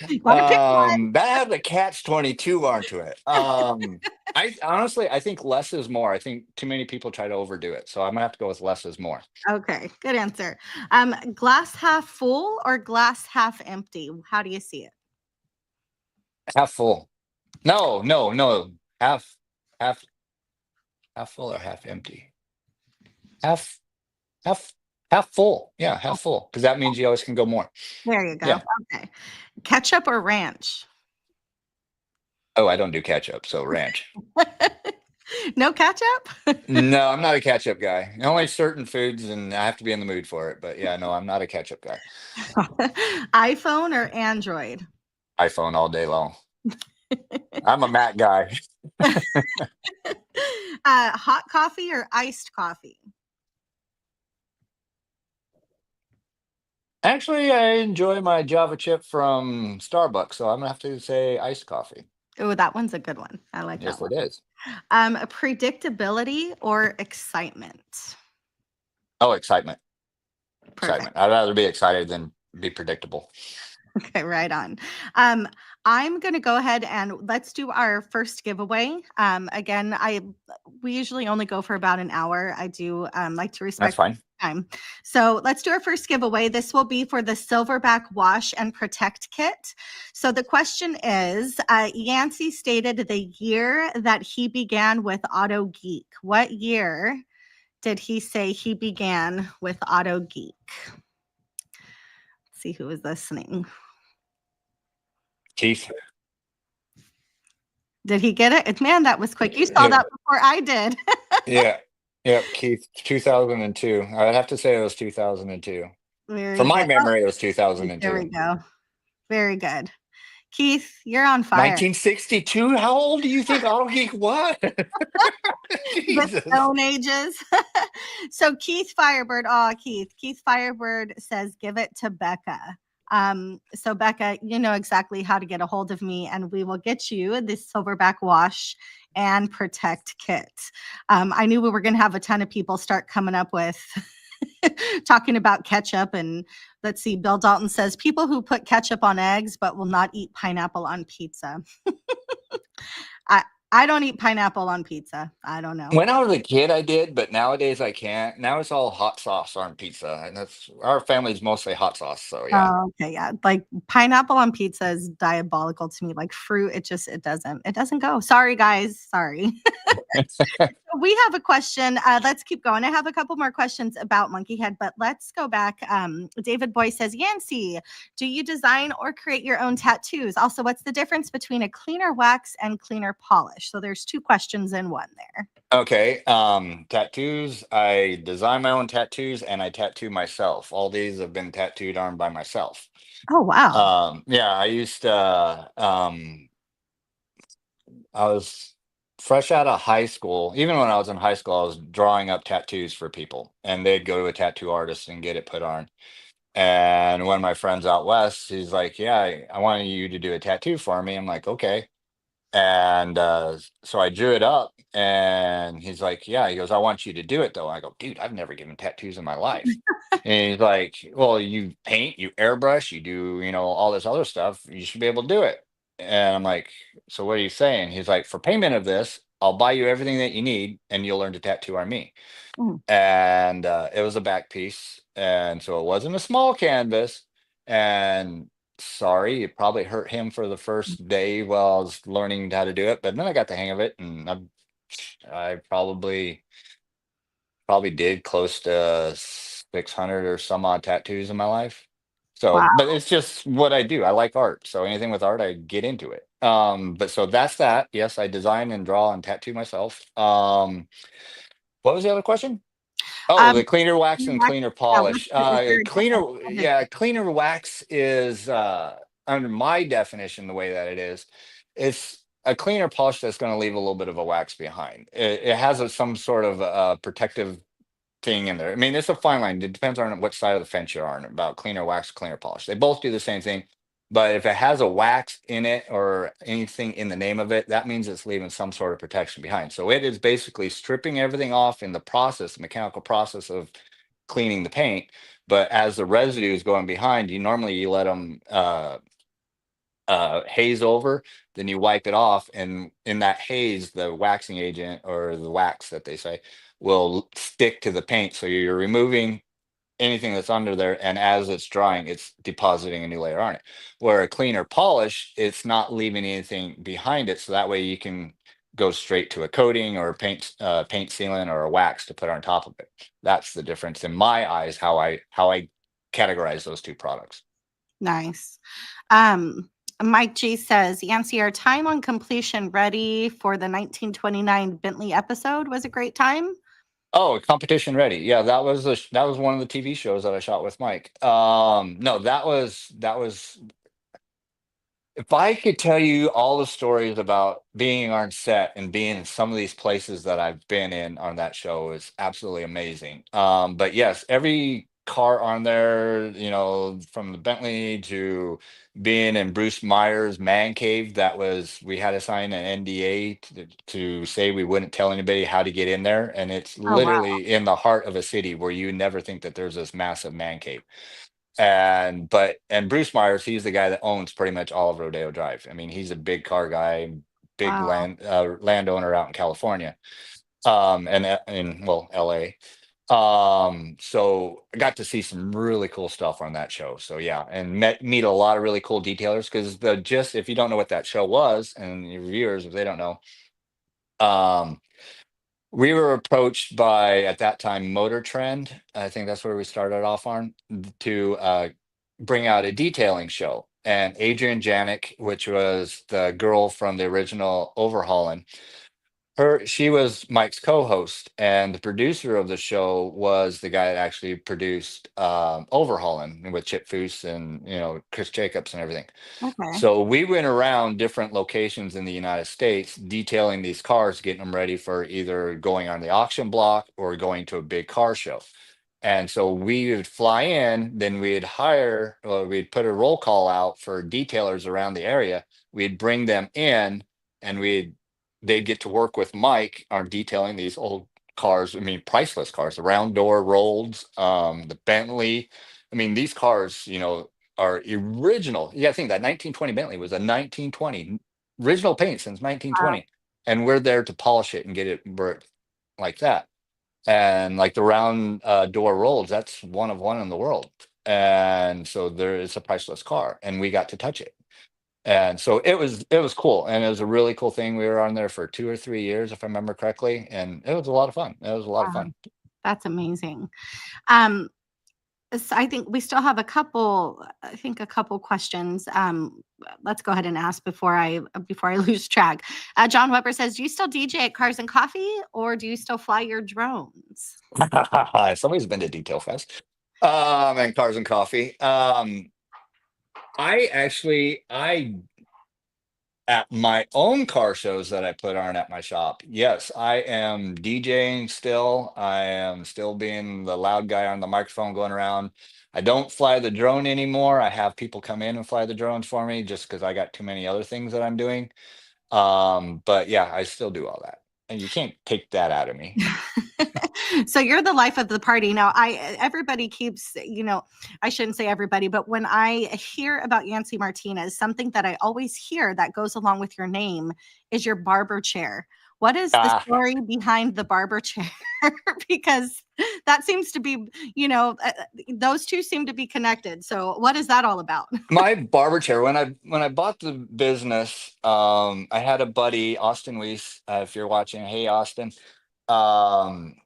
Speaker 4: You gotta pick one.
Speaker 5: That has a catch-22 onto it. I honestly, I think less is more. I think too many people try to overdo it, so I'm gonna have to go with less is more.
Speaker 4: Okay, good answer. Glass half full or glass half empty? How do you see it?
Speaker 5: Half full. No, no, no. Half, half full or half empty? Half, half, half full. Yeah, half full. Because that means you always can go more.
Speaker 4: There you go.
Speaker 5: Yeah.
Speaker 4: Okay. Ketchup or ranch?
Speaker 5: Oh, I don't do ketchup, so ranch.
Speaker 4: No ketchup?
Speaker 5: No, I'm not a ketchup guy. Only certain foods, and I have to be in the mood for it. But yeah, no, I'm not a ketchup guy.
Speaker 4: iPhone or Android?
Speaker 5: iPhone all day long. I'm a Mac guy.
Speaker 4: Hot coffee or iced coffee?
Speaker 5: Actually, I enjoy my Java chip from Starbucks, so I'm gonna have to say iced coffee.
Speaker 4: Oh, that one's a good one. I like
Speaker 5: Yes,
Speaker 4: that one.
Speaker 5: it is.
Speaker 4: Predictability or excitement?
Speaker 5: Oh, excitement.
Speaker 4: Perfect.
Speaker 5: Excitement. I'd rather be excited than be predictable.
Speaker 4: Okay, right on. I'm going to go ahead and let's do our first giveaway. Again, we usually only go for about an hour. I do like to
Speaker 5: That's
Speaker 4: respect
Speaker 5: fine.
Speaker 4: time. So let's do our first giveaway. This will be for the Silverback Wash and Protect Kit. So the question is, Yancy stated the year that he began with Auto Geek. What year did he say he began with Auto Geek? Let's see who is listening.
Speaker 5: Keith.
Speaker 4: Did he get it? Man, that was quick. You saw that before I did.
Speaker 5: Yeah. Yep. Keith, 2002. I'd have to say it was 2002.
Speaker 4: Very
Speaker 5: From my
Speaker 4: good.
Speaker 5: memory, it was
Speaker 4: There
Speaker 5: 2002.
Speaker 4: we go. Very good. Keith, you're on fire.
Speaker 5: 1962? How old do you think Auto Geek was?
Speaker 4: The
Speaker 5: Jesus.
Speaker 4: Stone Ages. So Keith Firebird. Oh, Keith Firebird says, give it to Becca. So Becca, you know exactly how to get a hold of me, and we will get you this Silverback Wash and Protect Kit. I knew we were going to have a ton of people start coming up with talking about ketchup. And let's see, Bill Dalton says people who put ketchup on eggs but will not eat pineapple on pizza. I don't eat pineapple on pizza. I don't know.
Speaker 5: When I was a kid, I did, but nowadays I can't. Now it's all hot sauce on pizza, and that's our family's mostly hot sauce. So yeah.
Speaker 4: Oh, okay, yeah. Like pineapple on pizza is diabolical to me. Like fruit, it doesn't go. Sorry, guys. Sorry. We have a question. Let's keep going. I have a couple more questions about Monkey Head, but let's go back. David Boyce says, Yancy, do you design or create your own tattoos? Also, what's the difference between a cleaner wax and cleaner polish? So there's two questions in one there.
Speaker 5: Okay. Tattoos. I design my own tattoos and I tattoo myself. All these have been tattooed on by myself.
Speaker 4: Oh, wow.
Speaker 5: Yeah, I used to I was fresh out of high school. Even when I was in high school, I was drawing up tattoos for people, and they'd go to a tattoo artist and get it put on. And one of my friends out west, he's like, "Yeah, I wanted you to do a tattoo for me." I'm like, "Okay." And so I drew it up, and he's like, "Yeah." He goes, "I want you to do it though." I go, "Dude, I've never given tattoos in my life." And he's like, "Well, you paint, you airbrush, you do, all this other stuff. You should be able to do it." And I'm like, "So what are you saying?" He's like, "For payment of this, I'll buy you everything that you need, and you'll learn to tattoo on me."
Speaker 4: Mm.
Speaker 5: And it was a back piece, and so it wasn't a small canvas. And sorry, it probably hurt him for the first day while I was learning how to do it, but then I got the hang of it, and I probably did close to 600 or some odd tattoos in my life. So,
Speaker 4: Wow.
Speaker 5: but it's just what I do. I like art. So anything with art, I get into it. But so that's that. Yes, I design and draw and tattoo myself. What was the other question? Oh, the cleaner wax and cleaner polish. Cleaner wax is under my definition, the way that it is, it's a cleaner polish that's going to leave a little bit of a wax behind. It has some sort of protective thing in there. I mean, it's a fine line. It depends on what side of the fence you're on about cleaner wax, cleaner polish. They both do the same thing. But if it has a wax in it or anything in the name of it, that means it's leaving some sort of protection behind. So it is basically stripping everything off in the process, the mechanical process of cleaning the paint. But as the residue is going behind, you let them haze over, then you wipe it off, and in that haze, the waxing agent or the wax that they say will stick to the paint. So you're removing anything that's under there, and as it's drying, it's depositing a new layer on it. Where a cleaner polish, it's not leaving anything behind it, so that way you can go straight to a coating or paint sealant or a wax to put on top of it. That's the difference in my eyes, how I categorize those two products.
Speaker 4: Nice. Um, Mike G says, Yancy, our time on completion ready for the 1929 Bentley episode was a great time.
Speaker 5: Oh, competition ready. Yeah, that was that was one of the TV shows that I shot with Mike. No, that was if I could tell you all the stories about being on set and being in some of these places that I've been in on that show is absolutely amazing. But yes, every car on there, from the Bentley to being in Bruce Meyer's man cave, we had to sign an NDA to say we wouldn't tell anybody how to get in there. And it's
Speaker 4: Oh, wow.
Speaker 5: literally in the heart of a city where you never think that there's this massive man cave. And Bruce Myers, he's the guy that owns pretty much all of Rodeo Drive. I mean, he's a big car guy, big
Speaker 4: Wow.
Speaker 5: landowner out in California, and in LA. So I got to see some really cool stuff on that show. So yeah, and meet a lot of really cool detailers, because if you don't know what that show was, and your viewers, if they don't know, um we were approached by, at that time, Motor Trend. I think that's where we started off on, to bring out a detailing show. And Adrian Janik, which was the girl from the original Overhauling, she was Mike's co-host, and the producer of the show was the guy that actually produced Overhauling with Chip Foose and Chris Jacobs and everything.
Speaker 4: Okay.
Speaker 5: So we went around different locations in the United States detailing these cars, getting them ready for either going on the auction block or going to a big car show. And so we would fly in, then we'd put a roll call out for detailers around the area. We'd bring them in, and they'd get to work with Mike on detailing these old cars. I mean, priceless cars, the round door Rolls, the Bentley. I mean, these cars, are original. Yeah, I think that 1920 Bentley was a 1920 original paint since
Speaker 4: Wow.
Speaker 5: 1920, and we're there to polish it and get it like that. And like the round door Rolls, that's one of one in the world, and so there is a priceless car, and we got to touch it. And so it was cool, and it was a really cool thing. We were on there for 2 or 3 years, if I remember correctly, and it was a lot of fun. It was a lot of fun.
Speaker 4: That's amazing. So I think we still have a couple questions. Let's go ahead and ask before I lose track. John Weber says, do you still DJ at Cars and Coffee, or do you still fly your drones?
Speaker 5: Somebody's been to Detail Fest, and Cars and Coffee. I at my own car shows that I put on at my shop, yes, I am DJing still. I am still being the loud guy on the microphone going around. I don't fly the drone anymore. I have people come in and fly the drones for me just because I got too many other things that I'm doing. But yeah, I still do all that. And you can't take that out of me.
Speaker 4: So you're the life of the party. Now, everybody keeps, I shouldn't say everybody, but when I hear about Yancy Martinez, something that I always hear that goes along with your name is your barber chair. What is the story behind the barber chair? Because that seems to be, those two seem to be connected. So what is that all about?
Speaker 5: My barber chair, when I bought the business, I had a buddy, Austin Weiss, if you're watching, hey Austin. Um,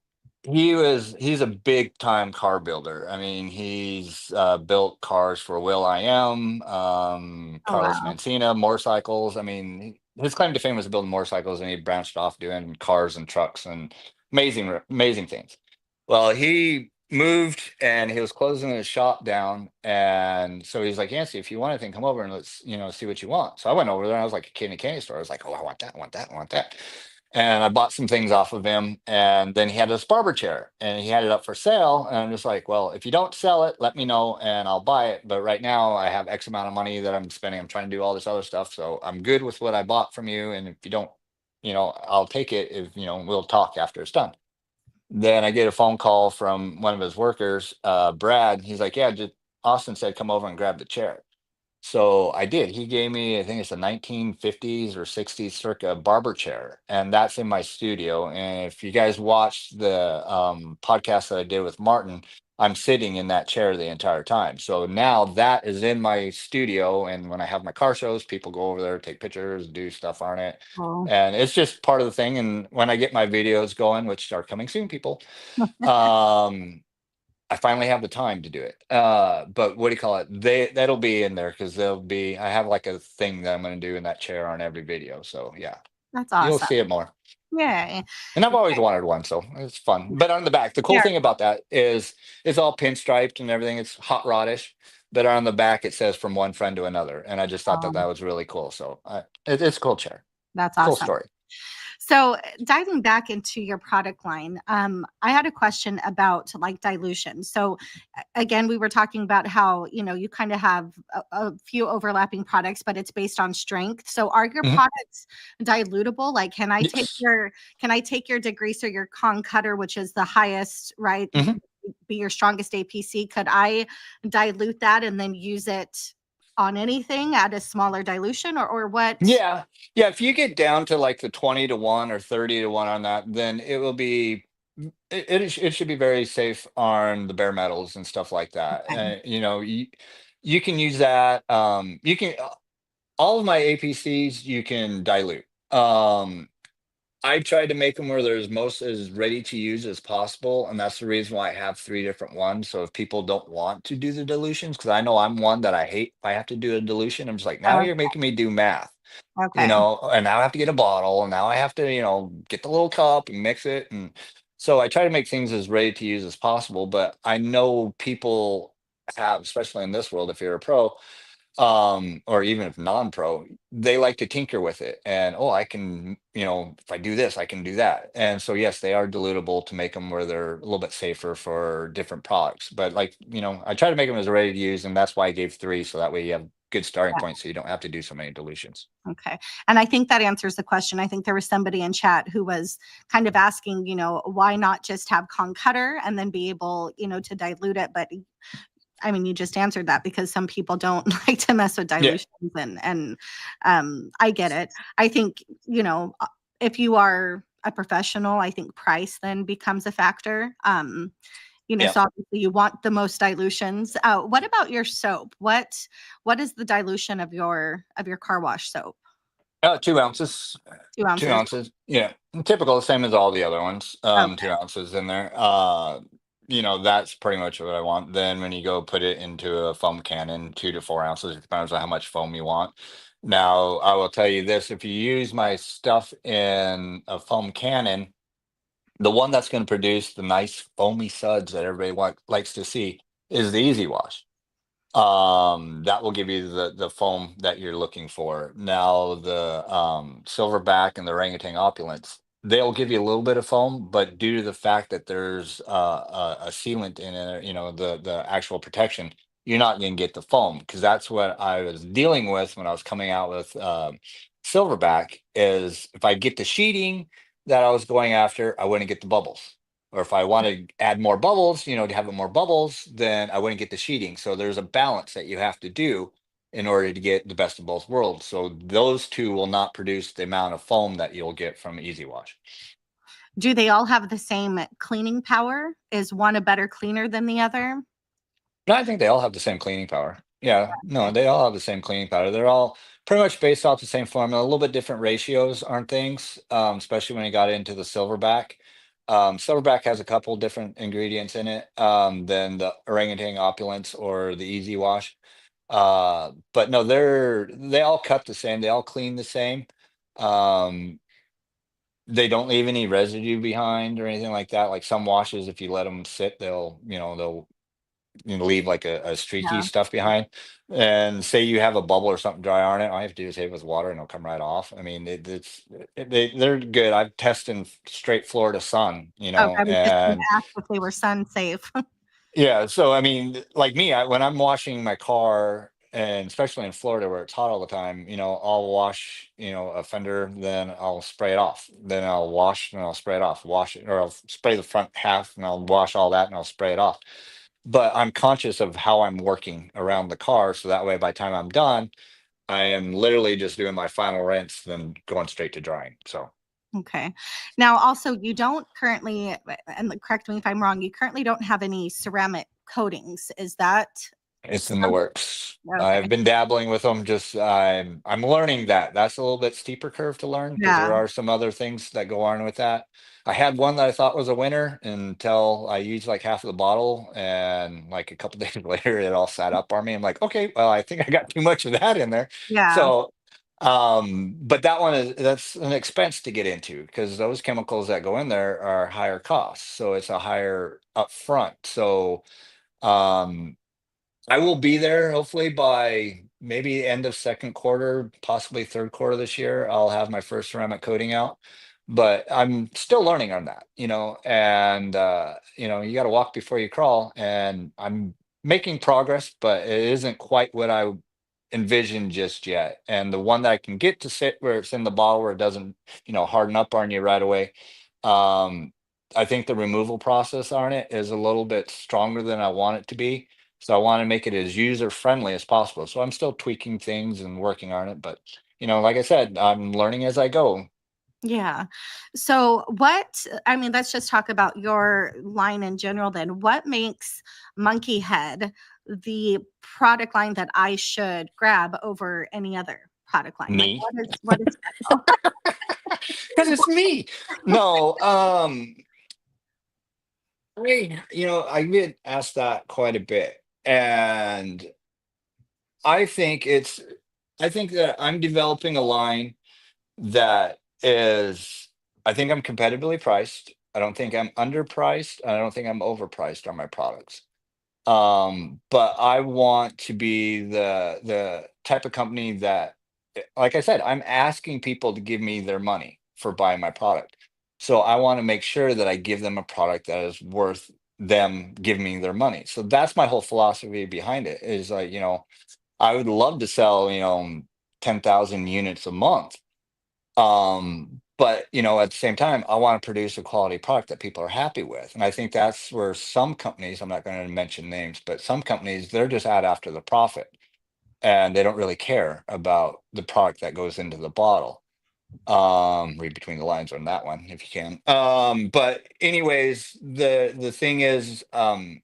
Speaker 5: he's a big time car builder. I mean, he's built cars for Will I Am,
Speaker 4: Oh,
Speaker 5: Carlos
Speaker 4: wow.
Speaker 5: Mencina, motorcycles. I mean, his claim to fame was building motorcycles, and he branched off doing cars and trucks and amazing things. Well, he moved and he was closing his shop down, and so he's like, Yancy, if you want anything, come over and let's see what you want. So I went over there, and I was like a kid in a candy store. I was like, oh, I want that, I want that, I want that. And I bought some things off of him, and then he had this barber chair and he had it up for sale. And I'm just like, well, if you don't sell it, let me know and I'll buy it. But right now I have X amount of money that I'm spending. I'm trying to do all this other stuff. So I'm good with what I bought from you. And if you don't, I'll take it if, we'll talk after it's done. Then I get a phone call from one of his workers, Brad. He's like, yeah, just Austin said, come over and grab the chair. So I did. He gave me, I think it's a 1950s or 60s circa barber chair, and that's in my studio. And if you guys watched the podcast that I did with Martin, I'm sitting in that chair the entire time. So now that is in my studio, and when I have my car shows, people go over there, take pictures, do stuff on it,
Speaker 4: Oh,
Speaker 5: and it's just part of the thing. And when I get my videos going, which are coming soon, people, um, I finally have the time to do it. But what do you call it? That'll be in there because I have like a thing that I'm going to do in that chair on every video. So yeah,
Speaker 4: that's
Speaker 5: you'll
Speaker 4: awesome.
Speaker 5: see it more.
Speaker 4: Yay.
Speaker 5: And I've always wanted one, so it's fun. But on the back, the cool
Speaker 4: Yeah.
Speaker 5: thing about that is it's all pinstriped and everything. It's hot rodish, but on the back it says from one friend to another. And I just thought that was really cool. So it's a cool chair.
Speaker 4: That's
Speaker 5: Cool
Speaker 4: awesome.
Speaker 5: story.
Speaker 4: So diving back into your product line, I had a question about like dilution. So again, we were talking about how, you kind of have a few overlapping products, but it's based on strength. So are your
Speaker 5: Mhm.
Speaker 4: products dilutable? Like, can I take
Speaker 5: Yes.
Speaker 4: your degreaser, your con cutter, which is the highest, right?
Speaker 5: Mhm.
Speaker 4: Be your strongest APC. Could I dilute that and then use it on anything at a smaller dilution or what?
Speaker 5: Yeah. Yeah. If you get down to like the 20 to 1 or 30 to 1 on that, then it will be, it should be very safe on the bare metals and stuff like that.
Speaker 4: Okay.
Speaker 5: You can use that. All of my APCs, you can dilute. I tried to make them where they're most as ready to use as possible, and that's the reason why I have 3 different ones. So if people don't want to do the dilutions, because I know I'm one that I hate if I have to do a dilution, I'm just like, now
Speaker 4: Oh,
Speaker 5: you're making me do math,
Speaker 4: okay.
Speaker 5: and now I have to get a bottle, and now I have to, get the little cup and mix it. And so I try to make things as ready to use as possible. But I know people have, especially in this world, if you're a pro, or even if non-pro, they like to tinker with it. And oh, I can, if I do this, I can do that. And so yes, they are dilutable to make them where they're a little bit safer for different products. But like, I try to make them as ready to use, and that's why I gave 3, so that way you have good starting points, so you don't have to do so many dilutions.
Speaker 4: Okay. And I think that answers the question. I think there was somebody in chat who was kind of asking, why not just have con cutter and then be able, to dilute it. But I mean, you just answered that because some people don't like to mess with
Speaker 5: Yeah.
Speaker 4: dilutions and I get it. I think, if you are a professional, I think price then becomes a factor.
Speaker 5: Yeah.
Speaker 4: So obviously you want the most dilutions. What about your soap? What is the dilution of your car wash soap?
Speaker 5: 2 ounces.
Speaker 4: 2
Speaker 5: 2
Speaker 4: ounces.
Speaker 5: ounces. Yeah. Typical, the same as all the other ones. 2
Speaker 4: Okay.
Speaker 5: ounces in there. That's pretty much what I want. Then when you go put it into a foam cannon, 2 to 4 ounces, it depends on how much foam you want. Now, I will tell you this, if you use my stuff in a foam cannon, the one that's going to produce the nice foamy suds that everybody likes to see is the Easy Wash. That will give you the foam that you're looking for. Now the silverback and the orangutan opulence, they'll give you a little bit of foam, but due to the fact that there's a sealant in it, the actual protection, you're not going to get the foam, because that's what I was dealing with when I was coming out with silverback. Is if I get the sheeting that I was going after, I wouldn't get the bubbles. Or if I want to add more bubbles, to have it more bubbles, then I wouldn't get the sheeting. So there's a balance that you have to do in order to get the best of both worlds. So those two will not produce the amount of foam that you'll get from Easy Wash.
Speaker 4: Do they all have the same cleaning power? Is one a better cleaner than the other?
Speaker 5: No, I think they all have the same cleaning power. Yeah, no, they all have the same cleaning power. They're all pretty much based off the same formula, a little bit different ratios on things, especially when you got into the silverback. Silverback has a couple different ingredients in it than the orangutan opulence or the Easy Wash. But no, they all cut the same. They all clean the same. Um, they don't leave any residue behind or anything like that. Like some washes, if you let them sit, they'll leave like a streaky
Speaker 4: Yeah.
Speaker 5: stuff behind. And say you have a bubble or something dry on it, all you have to do is hit it with water and it'll come right off. I mean, they're good. I've tested in straight Florida sun,
Speaker 4: Okay, I was just going to
Speaker 5: and
Speaker 4: ask if they were sun safe.
Speaker 5: yeah. So I mean, like me, when I'm washing my car, and especially in Florida where it's hot all the time, I'll wash, a fender, then I'll spray it off. Then I'll wash and I'll spray it off. Wash it, or I'll spray the front half and I'll wash all that and I'll spray it off. But I'm conscious of how I'm working around the car, so that way by the time I'm done, I am literally just doing my final rinse, then going straight to drying. So
Speaker 4: Okay. Now, also, you don't currently, and correct me if I'm wrong, you currently don't have any ceramic coatings. Is that
Speaker 5: it's in the works.
Speaker 4: okay?
Speaker 5: I've been dabbling with them. Just I'm learning that. That's a little bit steeper curve to learn because
Speaker 4: Yeah.
Speaker 5: there are some other things that go on with that. I had one that I thought was a winner until I used like half of the bottle, and like a couple days later, it all sat up on me. I'm like, okay, well, I think I got too much of that in there.
Speaker 4: Yeah.
Speaker 5: So, but that's an expense to get into because those chemicals that go in there are higher costs. So it's a higher upfront. So, um, I will be there hopefully by maybe end of second quarter, possibly third quarter this year. I'll have my first ceramic coating out, but I'm still learning on that, and you got to walk before you crawl, and I'm making progress, but it isn't quite what I envisioned just yet. And the one that I can get to sit where it's in the bottle where it doesn't, harden up on you right away. Um, I think the removal process on it is a little bit stronger than I want it to be. So I want to make it as user friendly as possible. So I'm still tweaking things and working on it. But, like I said, I'm learning as I go.
Speaker 4: Yeah. So I mean, let's just talk about your line in general then. What makes Monkey Head the product line that I should grab over any other product line? Like
Speaker 5: Me,
Speaker 4: what is special?
Speaker 5: because it's me. No, I get asked that quite a bit. And I think I think that I'm developing a line that is, I think I'm competitively priced. I don't think I'm underpriced. I don't think I'm overpriced on my products. But I want to be the type of company that, like I said, I'm asking people to give me their money for buying my product. So I want to make sure that I give them a product that is worth them giving me their money. So that's my whole philosophy behind it is like, I would love to sell, 10,000 units a month. But at the same time, I want to produce a quality product that people are happy with. And I think that's where some companies, I'm not going to mention names, but some companies, they're just out after the profit and they don't really care about the product that goes into the bottle. Read between the lines on that one if you can. But anyways, the thing is, like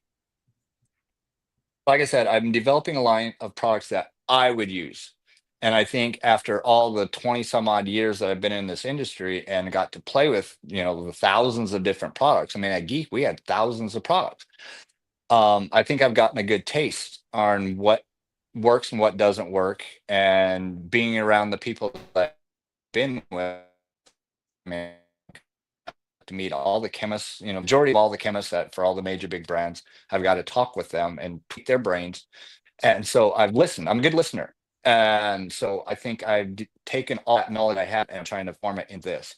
Speaker 5: I said, I'm developing a line of products that I would use. And I think after all the 20 some odd years that I've been in this industry and got to play with, the thousands of different products. I mean, at Geek, we had thousands of products. I think I've gotten a good taste on what works and what doesn't work. And being around the people that I've been with, I mean, to meet all the chemists, majority of all the chemists that for all the major big brands, I've got to talk with them and tweak their brains. And so I've listened. I'm a good listener. And so I think I've taken all that knowledge I have and trying to form it into this.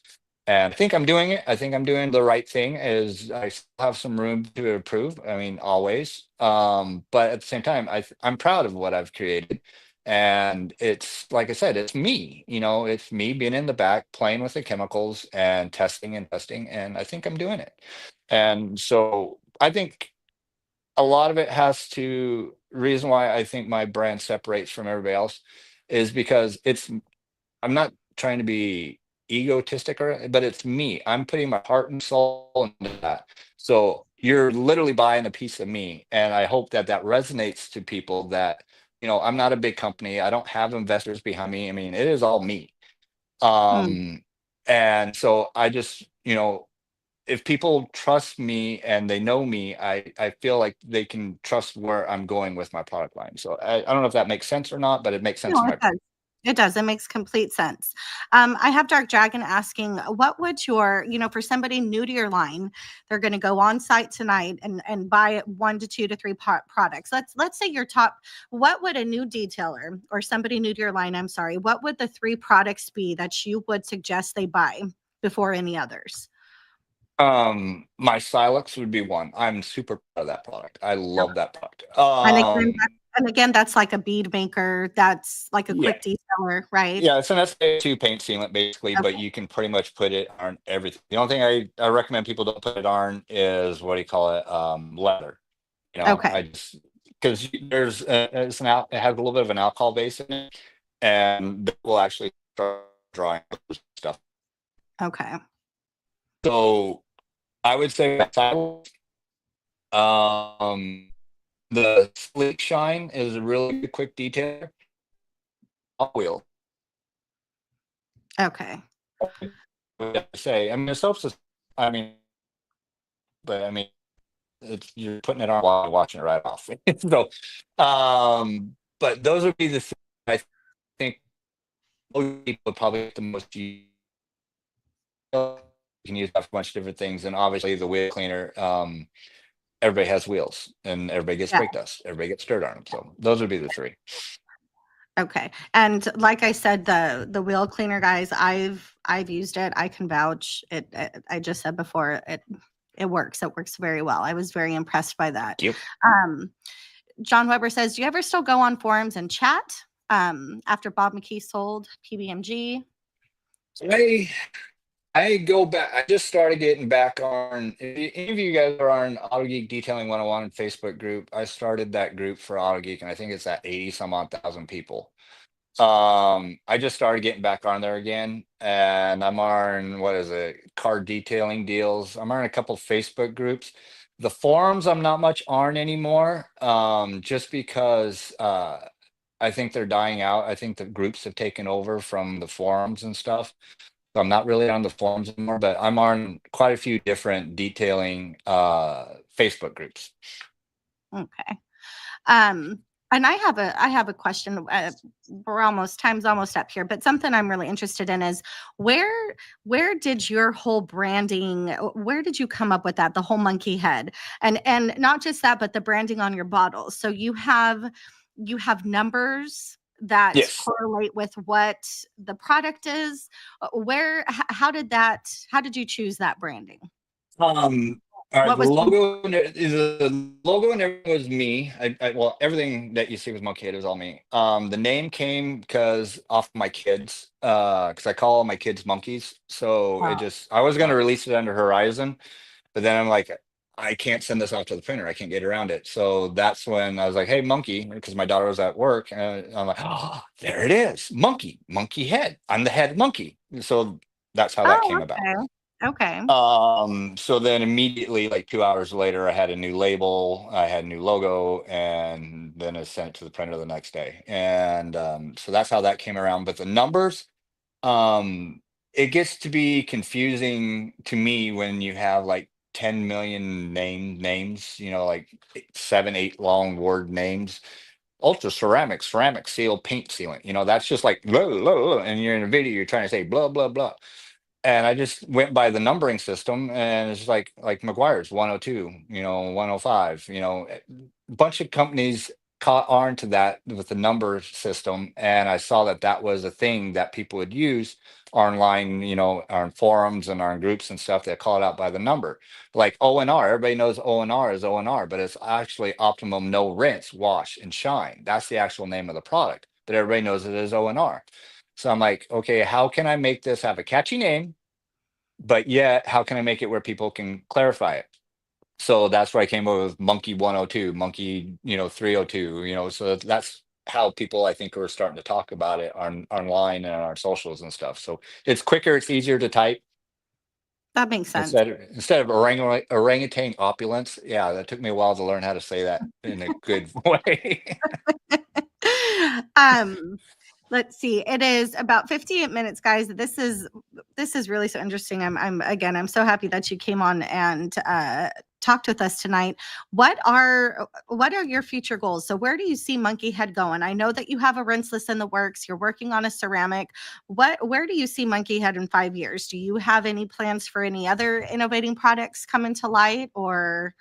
Speaker 5: And I think I'm doing it. I think I'm doing the right thing. Is I still have some room to improve. I mean, always. But at the same time, I'm proud of what I've created. And it's like I said, it's me. It's me being in the back, playing with the chemicals and testing and testing. And I think I'm doing it. And so I think a lot of it has to reason why I think my brand separates from everybody else is because I'm not trying to be egotistic but it's me. I'm putting my heart and soul into that. So you're literally buying a piece of me, and I hope that that resonates to people that I'm not a big company. I don't have investors behind me. I mean, it is all me.
Speaker 4: Hmm.
Speaker 5: And so I just if people trust me and they know me, I feel like they can trust where I'm going with my product line. So I don't know if that makes sense or not, but it makes sense
Speaker 4: No,
Speaker 5: in
Speaker 4: it
Speaker 5: my.
Speaker 4: does. It does. It makes complete sense. I have Dark Dragon asking, what would your, for somebody new to your line, they're going to go on site tonight and buy 1 to 2 to 3 products. Let's say your top, what would a new detailer or somebody new to your line, I'm sorry, what would the 3 products be that you would suggest they buy before any others?
Speaker 5: My Silex would be one. I'm super proud of that product. I love that product.
Speaker 4: And again, that's like a bead maker. That's like a
Speaker 5: Yeah.
Speaker 4: quick detailer, right?
Speaker 5: Yeah, it's an SA2 paint sealant basically, but
Speaker 4: Okay.
Speaker 5: you can pretty much put it on everything. The only thing I recommend people don't put it on is what do you call it? Leather.
Speaker 4: Okay.
Speaker 5: I just because there's it has a little bit of an alcohol base in it, and that will actually start drawing stuff.
Speaker 4: Okay.
Speaker 5: So I would say um the Sleek Shine is a really good quick detailer. Wheel.
Speaker 4: Okay.
Speaker 5: Say, I mean, it's also, I mean, but I mean, it's you're putting it on while you're watching it right off. So, but those would be the things I think most people would probably get the most use. You can use that for a bunch of different things, and obviously the wheel cleaner. Everybody has wheels, and everybody gets
Speaker 4: Yeah.
Speaker 5: brake dust. Everybody gets dirt on them. So those would be the 3.
Speaker 4: Okay. And like I said, the wheel cleaner, guys, I've used it. I can vouch. I just said before, it works. It works very well. I was very impressed by that.
Speaker 5: Yep.
Speaker 4: John Weber says, do you ever still go on forums and chat after Bob McKee sold PBMG?
Speaker 5: I go back. I just started getting back on. If any of you guys are on Auto Geek Detailing 101 Facebook group, I started that group for Auto Geek, and I think it's at 80 some odd thousand people. I just started getting back on there again, and I'm on what is it? Car detailing deals. I'm on a couple Facebook groups. The forums I'm not much on anymore, just because I think they're dying out. I think the groups have taken over from the forums and stuff. So I'm not really on the forums anymore, but I'm on quite a few different detailing Facebook groups.
Speaker 4: Okay. And I have a question. Time's almost up here, but something I'm really interested in is where did your whole branding, where did you come up with that, the whole monkey head? And not just that, but the branding on your bottles. So you have numbers that
Speaker 5: Yes.
Speaker 4: correlate with what the product is. How did you choose that branding?
Speaker 5: All right,
Speaker 4: What was
Speaker 5: the logo and everything was me. Well, everything that you see was MNKYHead was all me. The name came because off my kids, because I call all my kids monkeys. So I was going to release it under Horizon, but then I'm like, I can't send this off to the printer. I can't get around it. So that's when I was like, hey, monkey, because my daughter was at work, and I'm like, oh, there it is, monkey head. I'm the head monkey. So that's how that came about.
Speaker 4: Okay.
Speaker 5: So then immediately, like 2 hours later, I had a new label, I had a new logo, and then I sent it to the printer the next day. And so that's how that came around. But the numbers, it gets to be confusing to me when you have like 10 million names, like 7, 8 long word names. Ultra ceramic seal, paint sealant. That's just like blah, blah, blah, and you're in a video, you're trying to say blah, blah, blah. And I just went by the numbering system, and it's like McGuire's 102, 105, a bunch of companies caught on to that with the number system. And I saw that was a thing that people would use online, on forums and on groups and stuff that call it out by the number. Like O&R, everybody knows O&R is O&R, but it's actually optimum no rinse, wash, and shine. That's the actual name of the product, but everybody knows it as O&R. So I'm like, okay, how can I make this have a catchy name, but yet how can I make it where people can clarify it? So that's where I came up with Monkey 102, Monkey, 302, so that's how people I think are starting to talk about it online and on our socials and stuff. So it's quicker, it's easier to type.
Speaker 4: That makes sense.
Speaker 5: Instead of orangutan opulence. Yeah, that took me a while to learn how to say that in a good way.
Speaker 4: Let's see. It is about 58 minutes, guys. This is really so interesting. I'm so happy that you came on and talked with us tonight. What are your future goals? So where do you see Monkey Head going? I know that you have a rinseless in the works. You're working on a ceramic. Where do you see Monkey Head in 5 years? Do you have any plans for any other innovating products coming to light, or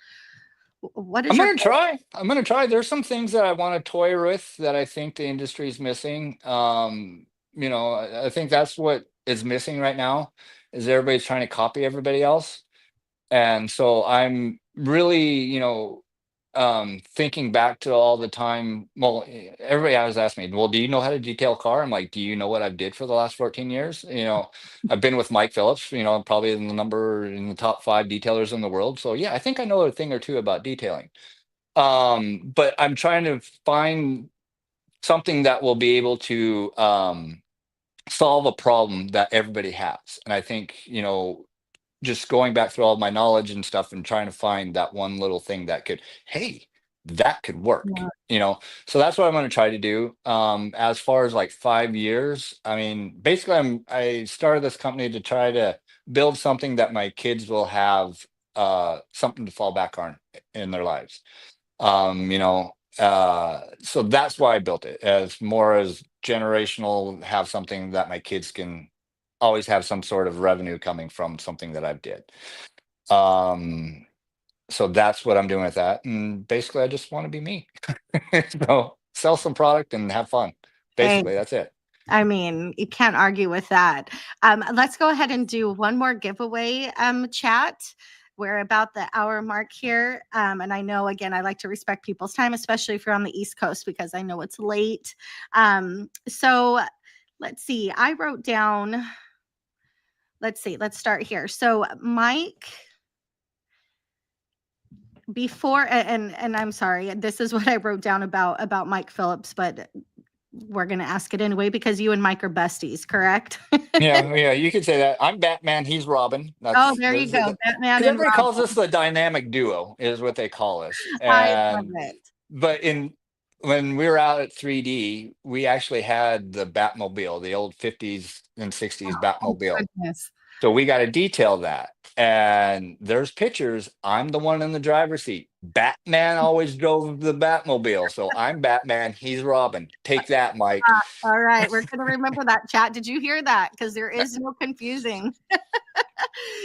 Speaker 4: what is
Speaker 5: I'm
Speaker 4: your
Speaker 5: gonna try. I'm gonna try. There's some things that I want to toy with that I think the industry is missing. I think that's what is missing right now is everybody's trying to copy everybody else. And so I'm really, thinking back to all the time. Well, everybody always asks me, well, do you know how to detail a car? I'm like, do you know what I've did for the last 14 years? I've been with Mike Phillips, probably in the top 5 detailers in the world. So yeah, I think I know a thing or two about detailing. But I'm trying to find something that will be able to solve a problem that everybody has. And I think, just going back through all my knowledge and stuff and trying to find that one little thing that could, hey, that could work, so that's what I'm going to try to do. As far as like 5 years, I mean, basically I started this company to try to build something that my kids will have something to fall back on in their lives. So that's why I built it, as more as generational, have something that my kids can always have some sort of revenue coming from something that I've did. So that's what I'm doing with that. And basically I just want to be me. So sell some product and have fun. Basically, that's it.
Speaker 4: I mean, you can't argue with that. Let's go ahead and do one more giveaway chat. We're about the hour mark here. And I know, again, I like to respect people's time, especially if you're on the East Coast, because I know it's late. So let's see. I wrote down, let's start here. So Mike, before, and I'm sorry, this is what I wrote down about Mike Phillips, but we're going to ask it anyway because you and Mike are besties, correct?
Speaker 5: Yeah, you could say that. I'm Batman, he's Robin.
Speaker 4: There you go. Batman and
Speaker 5: everybody
Speaker 4: Robin.
Speaker 5: calls us the dynamic duo, is what they call us.
Speaker 4: I love it.
Speaker 5: But when we were out at 3D, we actually had the Batmobile, the old 50s and 60s Batmobile.
Speaker 4: Goodness.
Speaker 5: So we got to detail that. And there's pictures. I'm the one in the driver's seat. Batman always drove the Batmobile. So I'm Batman. He's Robin. Take that, Mike.
Speaker 4: All right. We're going to remember that, chat. Did you hear that? Because there is no confusing.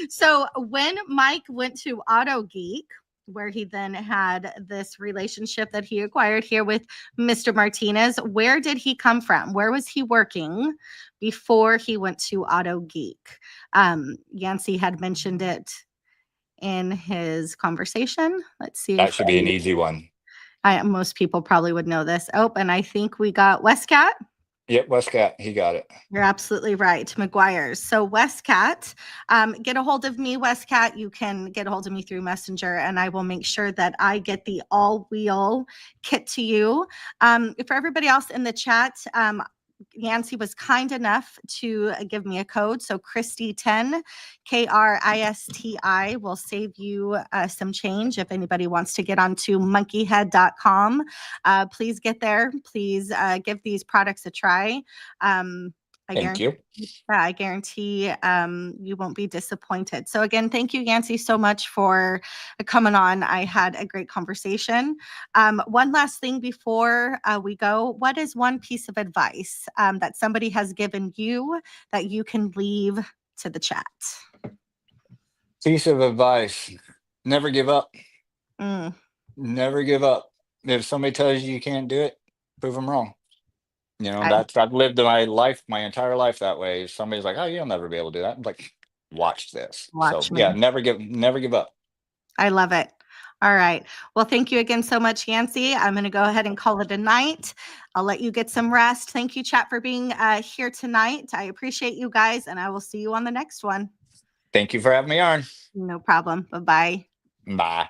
Speaker 4: So when Mike went to Auto Geek, where he then had this relationship that he acquired here with Mr. Martinez, where did he come from? Where was he working before he went to Auto Geek? Yancy had mentioned it in his conversation. Let's see.
Speaker 5: That should be an easy one.
Speaker 4: Most people probably would know this. Oh, and I think we got Westcat.
Speaker 5: Yep, Westcat, he got it.
Speaker 4: You're absolutely right, McGuire's. So Westcat, get a hold of me, Westcat. You can get a hold of me through Messenger, and I will make sure that I get the all-wheel kit to you. For everybody else in the chat, Yancy was kind enough to give me a code. So Christy10, KRISTI, will save you some change if anybody wants to get onto MNKYHead.com. Please get there. Please give these products a try.
Speaker 5: Thank you.
Speaker 4: I guarantee you won't be disappointed. So again, thank you, Yancy, so much for coming on. I had a great conversation. One last thing before we go, what is one piece of advice that somebody has given you that you can leave to the chat?
Speaker 5: Piece of advice: never give up. Never give up. If somebody tells you can't do it, prove them wrong. I've lived my entire life that way. If somebody's like, oh, you'll never be able to do that, I'm like, watch this.
Speaker 4: Watch me.
Speaker 5: Yeah, never give up.
Speaker 4: I love it. All right. Well, thank you again so much, Yancy. I'm going to go ahead and call it a night. I'll let you get some rest. Thank you, chat, for being here tonight. I appreciate you guys, and I will see you on the next one.
Speaker 5: Thank you for having me on.
Speaker 4: No problem. Bye-bye.
Speaker 5: Bye.